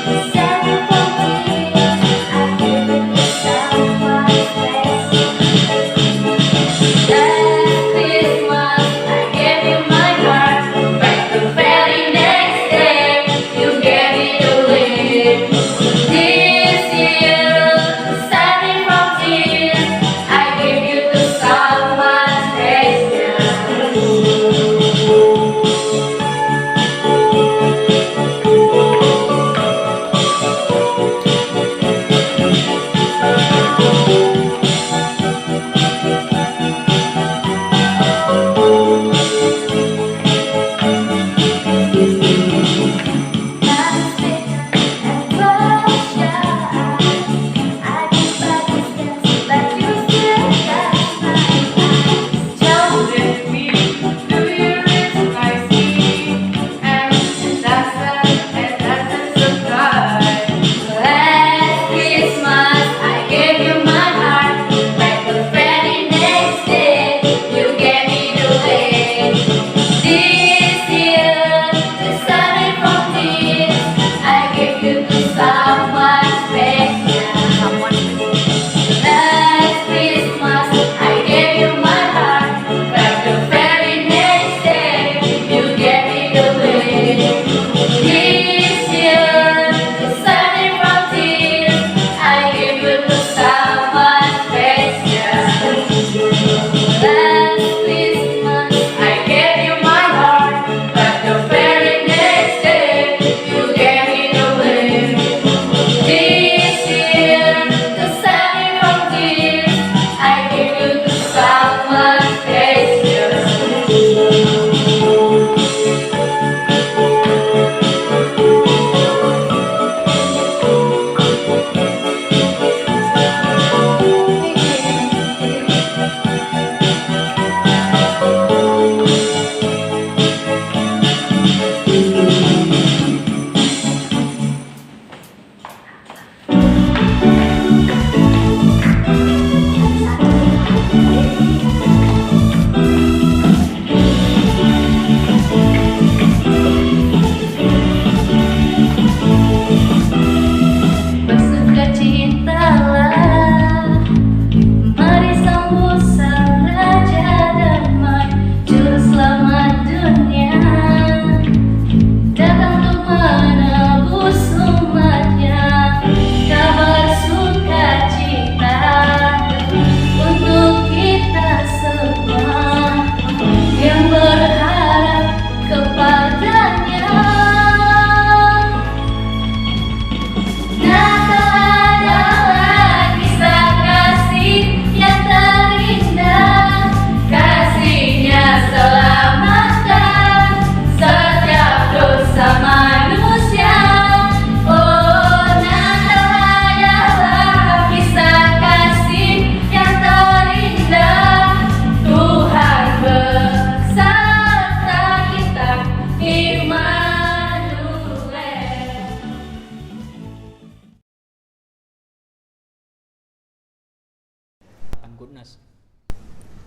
Goodness.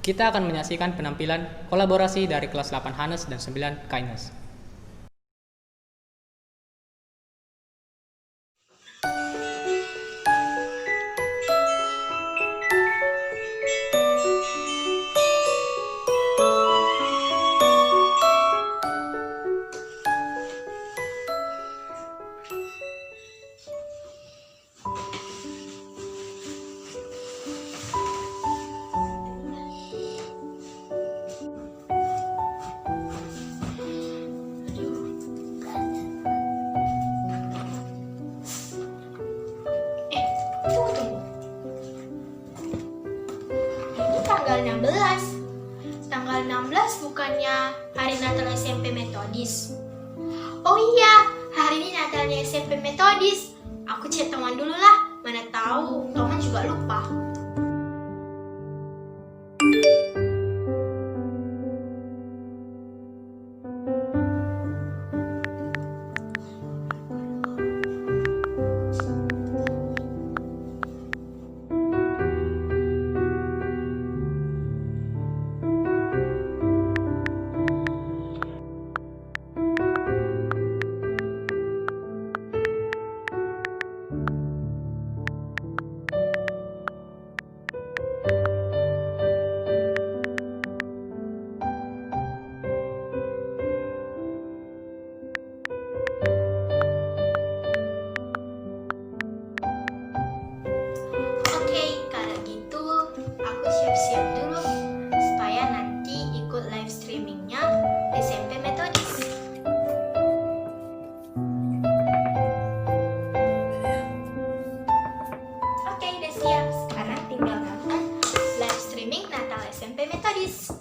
Kita akan menyaksikan penampilan kolaborasi dari kelas 8 Hanes dan 9 Kindness. Tunggu. Ini tanggal 16. Tanggal 16 bukannya hari Natal SMP Metodis. Oh iya, hari ini Natalnya SMP Metodis. Aku chat teman dulu lah, mana tahu teman juga lupa. Oke, kalau gitu aku siap-siap dulu supaya nanti ikut live streamingnya SMP Metodis. Oke, udah siap. Sekarang tinggal nonton live streaming Natal SMP Metodis.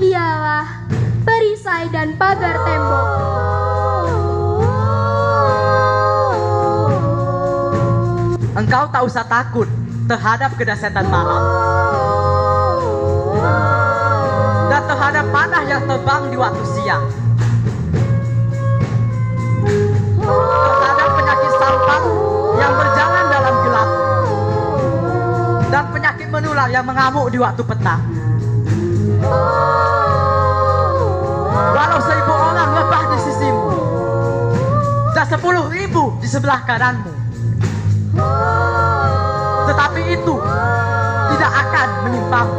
ialah perisai dan pagar tembok. Engkau tak usah takut terhadap kedahsyatan malam dan terhadap panah yang terbang di waktu siang, terhadap penyakit sampar yang berjalan dalam gelap, dan penyakit menular yang mengamuk di waktu petang. Walau 1.000 orang rebah di sisimu dan 10.000 di sebelah kananmu, tetapi itu tidak akan menimpamu.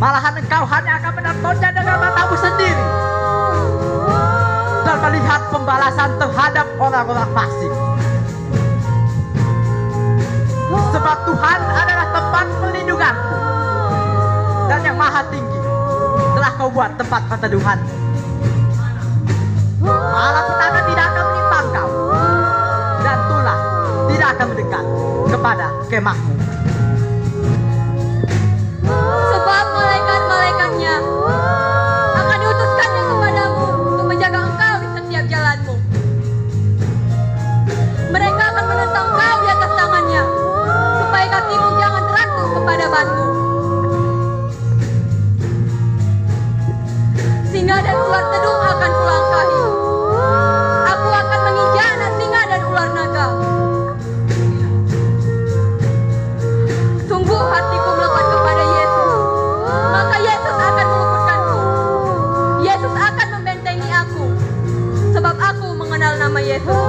Malahan engkau hanya akan menontonnya dengan matamu sendiri dan melihat pembalasan terhadap orang-orang fasik. Sebab Tuhan adalah tempat perlindunganku, dan yang maha tinggi telah kau buat tempat perteduhan. Malapetaka tidak akan menimpa engkau, dan tulah tidak akan mendekat kepada kemahmu. Sebab malaikat-malaikatnya akan diutuskannya kepadamu untuk menjaga engkau di setiap jalanmu. Mereka akan menentang kau di atas tangannya, supaya kakimu jangan terangkum kepada batu. Singa dan ular tedung akan kulangkahi. Aku akan menginjak anak singa dan ular naga. Sungguh hatiku melekat kepada Yesus, maka Yesus akan meluputkanku. Yesus akan membentengi aku, sebab aku mengenal nama Yesus.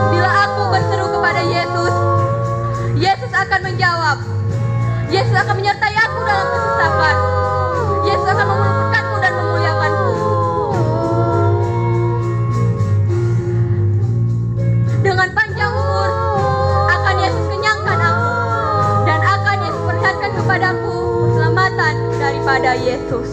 Bila aku berseru kepada Yesus, Yesus akan menjawab. Yesus akan menyertai aku dalam kesesakan. Yesus akan meluputkanku dan memuliakanku. Dengan panjang umur akan Yesus kenyangkan aku, dan akan Yesus perlihatkan kepadaku keselamatan daripada Yesus.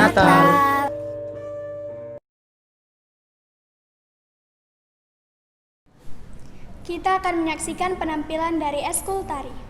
Natal. Kita akan menyaksikan penampilan dari Eskul Tari.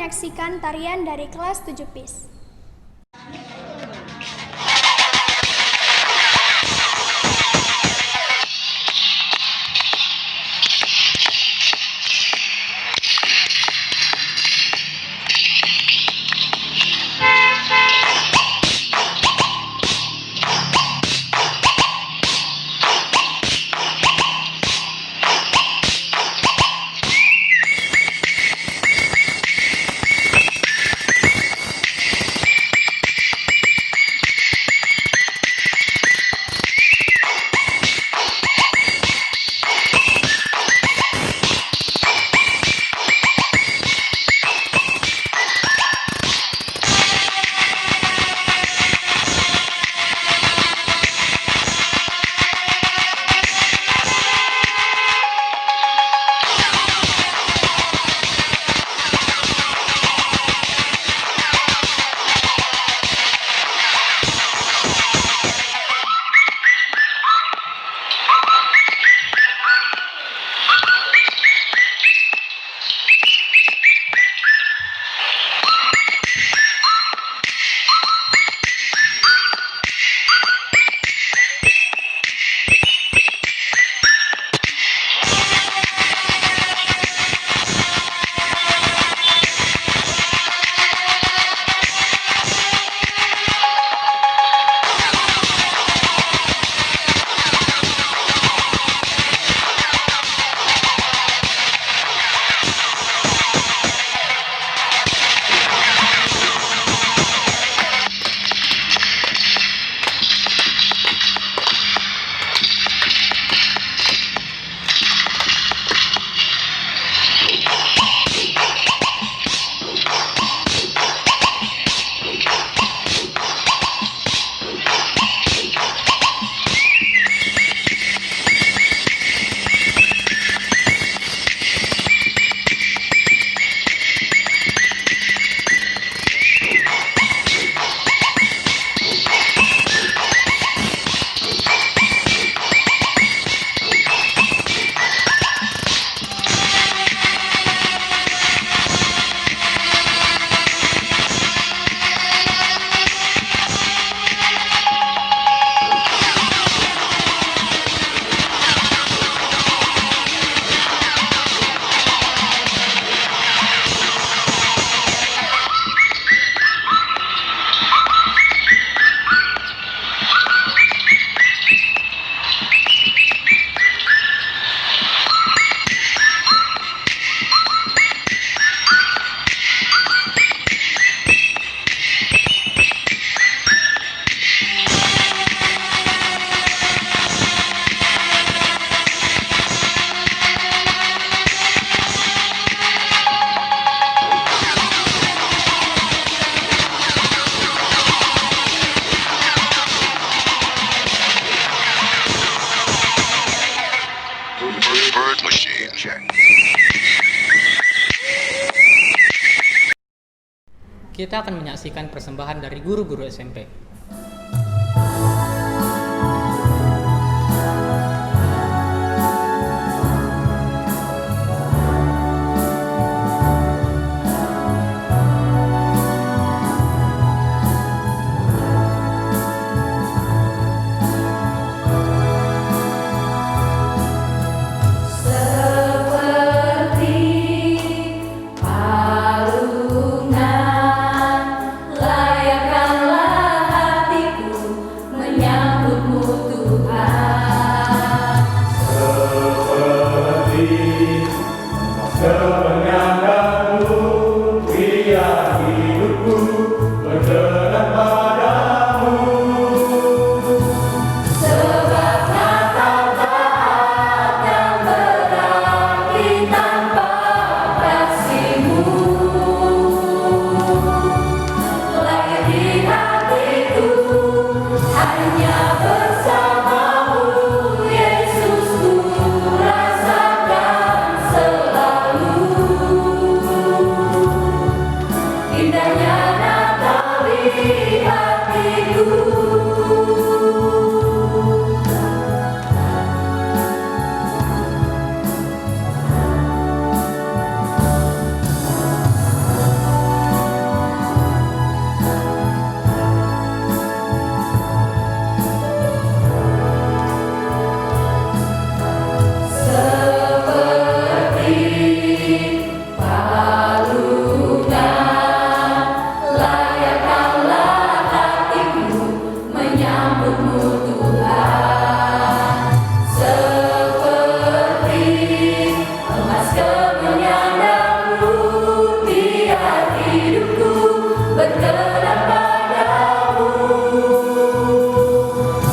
menyaksikan tarian dari kelas 7 PIS. Kita akan menyaksikan persembahan dari guru-guru SMP. Layakkanlah berkenan padamu.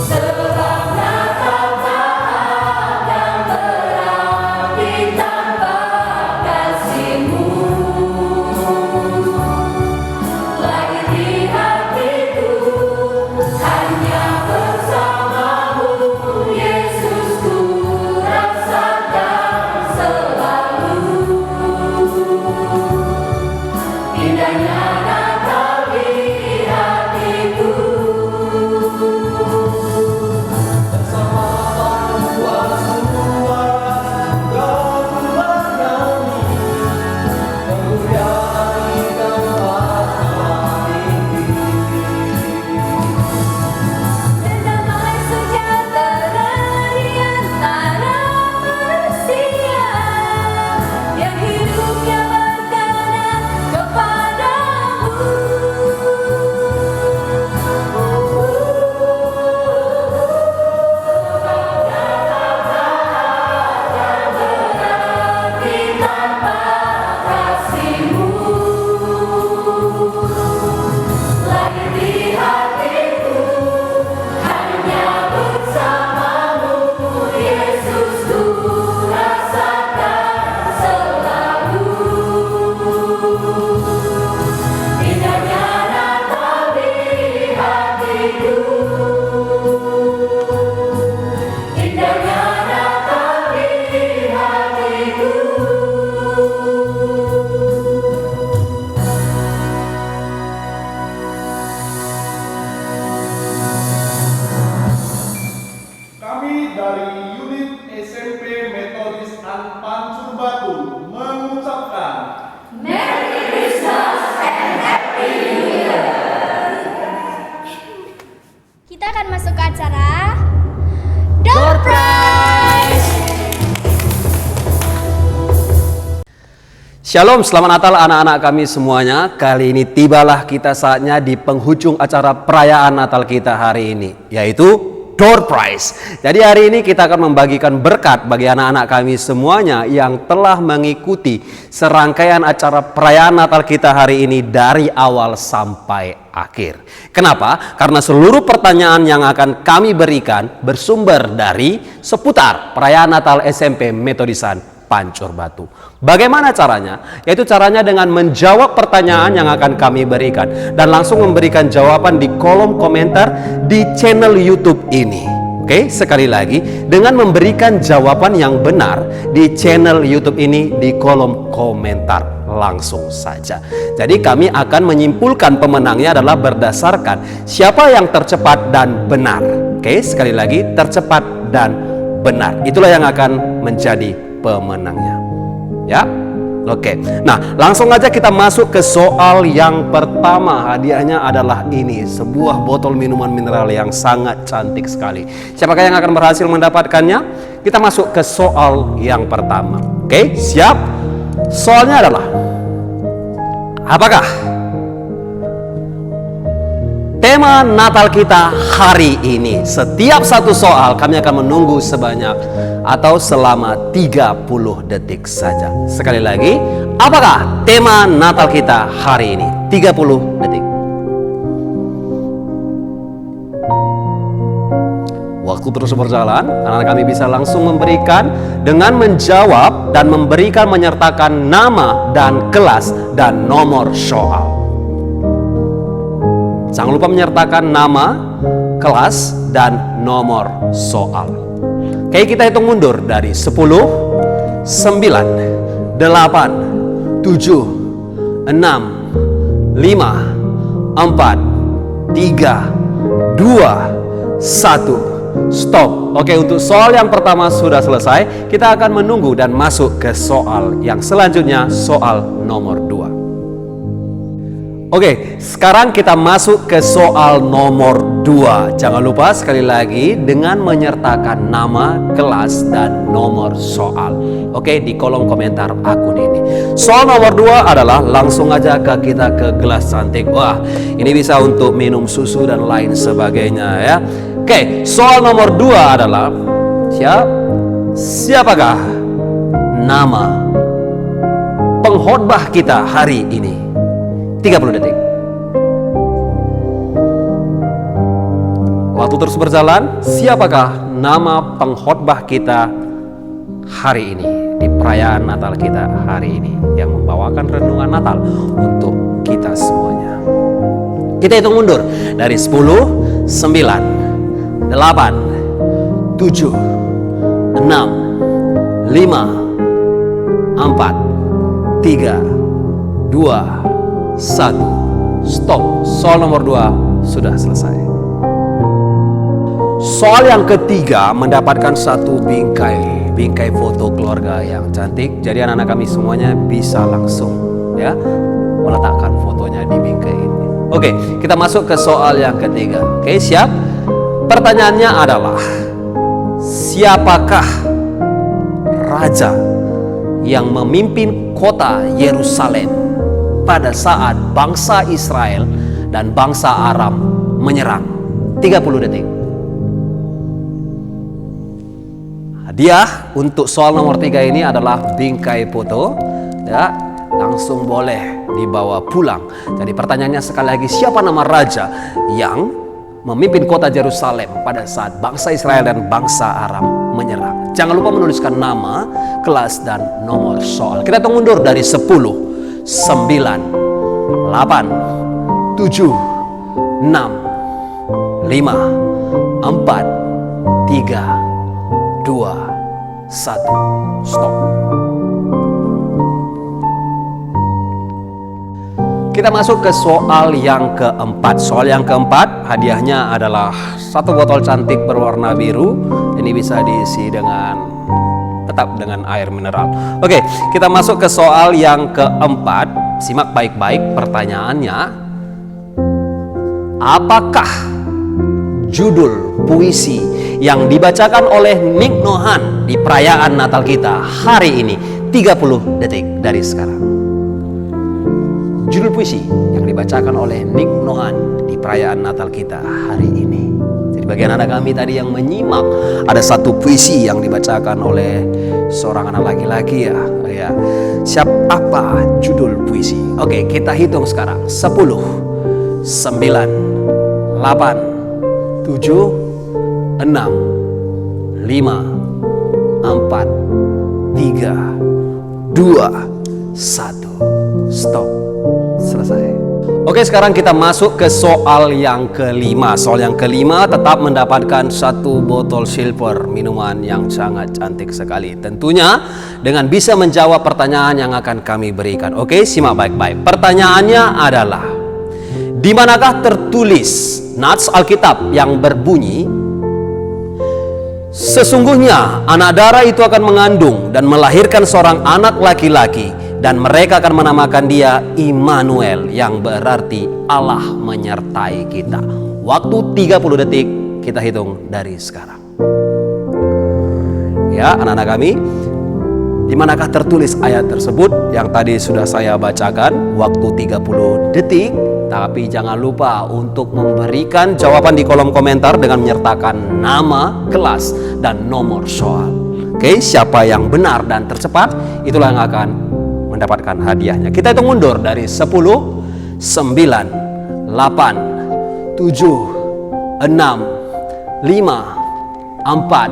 Sebab Natal tak akan berarti tanpa kasih-Mu. Lahir di hatiku hanya bersama-Mu, Yesus, ku rasakan selalu. Indahnya Natal di hatiku. Bersama bangsa semua kau bernyanyi, memuliai tempat tinggi. Damai sejahtera di antara manusia, yang hidupnya berkenan kepadamu. Berarti tanpa kasih-Mu. Lahir di hatiku hanya bersama-Mu, Yesus, ku rasakan selalu. Indahnya Natal di hatiku. Indahnya Natal di hatiku. Kami dari unit SMP Metodis Pancur Batu mengucapkan Merry Christmas and Happy New Year. Kita akan masuk ke acara Door Prize. Shalom, selamat Natal anak-anak kami semuanya. Kali ini tibalah kita saatnya di penghujung acara perayaan Natal kita hari ini, yaitu Door Prize. Jadi hari ini kita akan membagikan berkat bagi anak-anak kami semuanya yang telah mengikuti serangkaian acara perayaan Natal kita hari ini dari awal sampai akhir. Kenapa? Karena seluruh pertanyaan yang akan kami berikan bersumber dari seputar perayaan Natal SMP Metodisan Pancur Batu. Bagaimana caranya? Yaitu caranya dengan menjawab pertanyaan yang akan kami berikan dan langsung memberikan jawaban di kolom komentar di channel YouTube ini. Oke, sekali lagi dengan memberikan jawaban yang benar di channel YouTube ini di kolom komentar langsung saja. Jadi kami akan menyimpulkan pemenangnya adalah berdasarkan siapa yang tercepat dan benar. Oke, sekali lagi tercepat dan benar. Itulah yang akan menjadi pemenangnya. Ya. Oke. Nah, langsung aja kita masuk ke soal yang pertama. Hadiahnya adalah ini, sebuah botol minuman mineral yang sangat cantik sekali. Siapakah yang akan berhasil mendapatkannya? Kita masuk ke soal yang pertama. Oke, siap? Soalnya adalah, apakah tema Natal kita hari ini? Setiap satu soal kami akan menunggu sebanyak atau selama 30 detik saja. Sekali lagi, apakah tema Natal kita hari ini? 30 detik. Waktu terus berjalan, anak-anak kami bisa langsung memberikan dengan menjawab dan memberikan menyertakan nama dan kelas dan nomor soal. Jangan lupa menyertakan nama, kelas, dan nomor soal. Oke, kita hitung mundur dari 10, 9, 8, 7, 6, 5, 4, 3, 2, 1. Stop. Oke, untuk soal yang pertama sudah selesai. Kita akan menunggu dan masuk ke soal yang selanjutnya, soal nomor 2. Oke, sekarang kita masuk ke soal nomor 2. Jangan lupa sekali lagi dengan menyertakan nama, kelas, dan nomor soal. Oke, di kolom komentar akun ini. Soal nomor 2 adalah langsung aja kita ke gelas cantik. Wah, ini bisa untuk minum susu dan lain sebagainya ya. Oke, soal nomor 2 adalah siapakah nama pengkhotbah kita hari ini? 30 detik. Waktu terus berjalan, siapakah nama pengkhotbah kita hari ini di perayaan Natal kita hari ini yang membawakan renungan Natal untuk kita semuanya? Kita hitung mundur dari 10, 9, 8, 7, 6, 5, 4, 3, 2, 1. Stop. Soal nomor 2 sudah selesai. Soal yang ketiga mendapatkan satu bingkai foto keluarga yang cantik. Jadi anak-anak kami semuanya bisa langsung ya meletakkan fotonya di bingkai ini. Oke, kita masuk ke soal yang ketiga. Oke, siap? Pertanyaannya adalah, siapakah raja yang memimpin kota Yerusalem pada saat bangsa Israel dan bangsa Aram menyerang? 30 detik. Hadiah untuk soal nomor 3 ini adalah bingkai foto ya, langsung boleh dibawa pulang. Jadi pertanyaannya sekali lagi, siapa nama raja yang memimpin kota Yerusalem pada saat bangsa Israel dan bangsa Aram menyerang? Jangan lupa menuliskan nama, kelas, dan nomor soal. Kita hitung mundur dari 10, 9, 8, 7, 6, 5, 4, 3, 2, 1. Stop. Kita masuk ke soal yang keempat. Soal yang keempat, hadiahnya adalah satu botol cantik berwarna biru. Ini bisa diisi tetap dengan air mineral. Oke, kita masuk ke soal yang keempat. Simak baik-baik pertanyaannya. Apakah judul puisi yang dibacakan oleh Nick Nohan di perayaan Natal kita hari ini? 30 detik dari sekarang. Judul puisi yang dibacakan oleh Nick Nohan di perayaan Natal kita hari ini. Jadi bagian anak kami tadi yang menyimak, ada satu puisi yang dibacakan oleh seorang anak laki-laki ya. Apa judul puisi? Oke, kita hitung sekarang. 10, 9, 8, 7, 6, 5, 4, 3, 2, 1. Stop. Selesai. Oke, sekarang kita masuk ke soal yang kelima. Soal yang kelima tetap mendapatkan satu botol silver, minuman yang sangat cantik sekali. Tentunya dengan bisa menjawab pertanyaan yang akan kami berikan. Oke, simak baik-baik. Pertanyaannya adalah, di manakah tertulis nats Alkitab yang berbunyi, sesungguhnya anak darah itu akan mengandung dan melahirkan seorang anak laki-laki, dan mereka akan menamakan dia Immanuel, yang berarti Allah menyertai kita. Waktu 30 detik, kita hitung dari sekarang. Ya, anak-anak kami, di manakah tertulis ayat tersebut yang tadi sudah saya bacakan? Waktu 30 detik, tapi jangan lupa untuk memberikan jawaban di kolom komentar dengan menyertakan nama, kelas, dan nomor soal. Oke, siapa yang benar dan tercepat, itulah yang akan mendapatkan hadiahnya. Kita hitung mundur dari 10, 9, 8, 7, 6, 5, 4,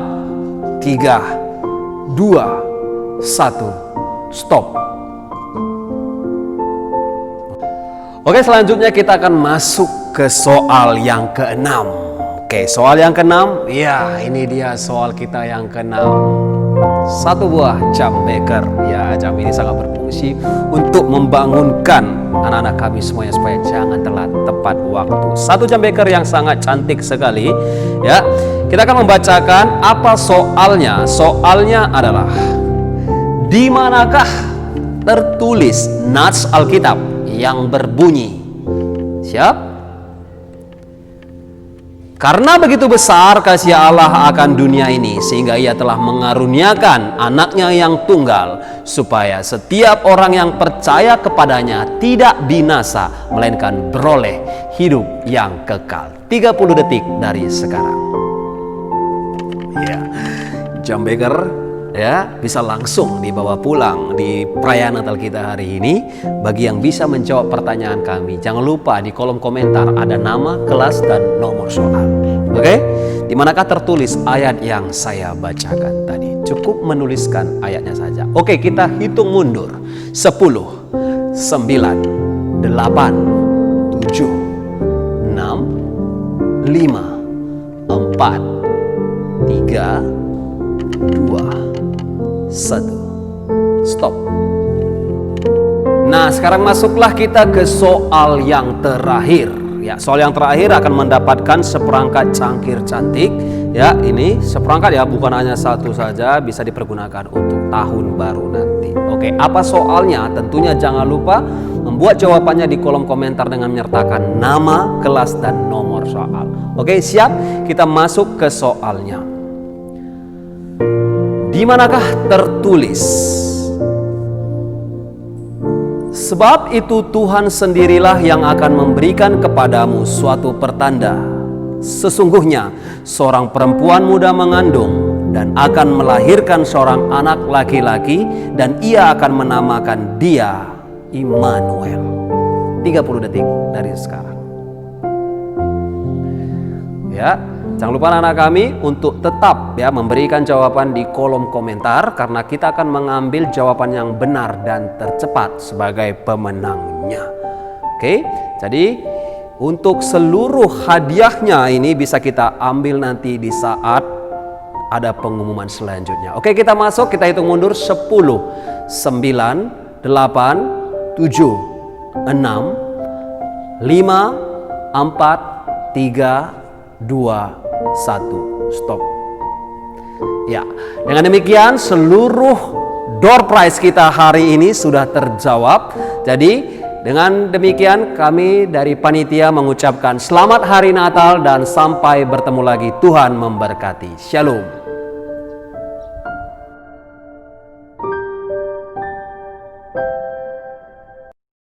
3, 2, 1. Stop. Oke, selanjutnya kita akan masuk ke soal yang keenam. Oke, soal yang keenam, ya ini dia soal kita yang keenam. Satu buah jam beker. Ya, jam ini sangat berfungsi untuk membangunkan anak-anak kami semuanya supaya jangan telat tepat waktu. Satu jam beker yang sangat cantik sekali. Ya, kita akan membacakan apa soalnya. Soalnya adalah, di manakah tertulis nats Alkitab yang berbunyi? Siap? Karena begitu besar kasih Allah akan dunia ini, sehingga ia telah mengaruniakan anaknya yang tunggal, supaya setiap orang yang percaya kepadanya tidak binasa, melainkan beroleh hidup yang kekal. 30 detik dari sekarang. Ya, jam beker ya bisa langsung dibawa pulang di perayaan Natal kita hari ini. Bagi yang bisa menjawab pertanyaan kami, jangan lupa di kolom komentar ada nama, kelas, dan nomor soal. Oke? Di manakah tertulis ayat yang saya bacakan tadi? Cukup menuliskan ayatnya saja. Oke, kita hitung mundur. 10, 9, 8, 7, 6, 5, 4, 3, 2, 1. Stop. Nah, sekarang masuklah kita ke soal yang terakhir. Ya, soal yang terakhir akan mendapatkan seperangkat cangkir cantik. Ya, ini seperangkat ya, bukan hanya satu saja, bisa dipergunakan untuk tahun baru nanti. Oke, apa soalnya? Tentunya jangan lupa membuat jawabannya di kolom komentar dengan menyertakan nama, kelas, dan nomor soal. Oke, siap? Kita masuk ke soalnya. Di manakah tertulis? Sebab itu Tuhan sendirilah yang akan memberikan kepadamu suatu pertanda. Sesungguhnya seorang perempuan muda mengandung dan akan melahirkan seorang anak laki-laki, dan ia akan menamakan dia Immanuel. 30 detik dari sekarang. Ya, jangan lupa anak-anak kami untuk tetap ya memberikan jawaban di kolom komentar, karena kita akan mengambil jawaban yang benar dan tercepat sebagai pemenangnya. Oke, jadi untuk seluruh hadiahnya ini bisa kita ambil nanti di saat ada pengumuman selanjutnya. Oke, kita masuk, kita hitung mundur. 10, 9, 8, 7, 6, 5, 4, 3, 2, 1. Stop. Ya, dengan demikian seluruh door prize kita hari ini sudah terjawab. Jadi dengan demikian kami dari panitia mengucapkan selamat hari Natal dan sampai bertemu lagi. Tuhan memberkati. Shalom.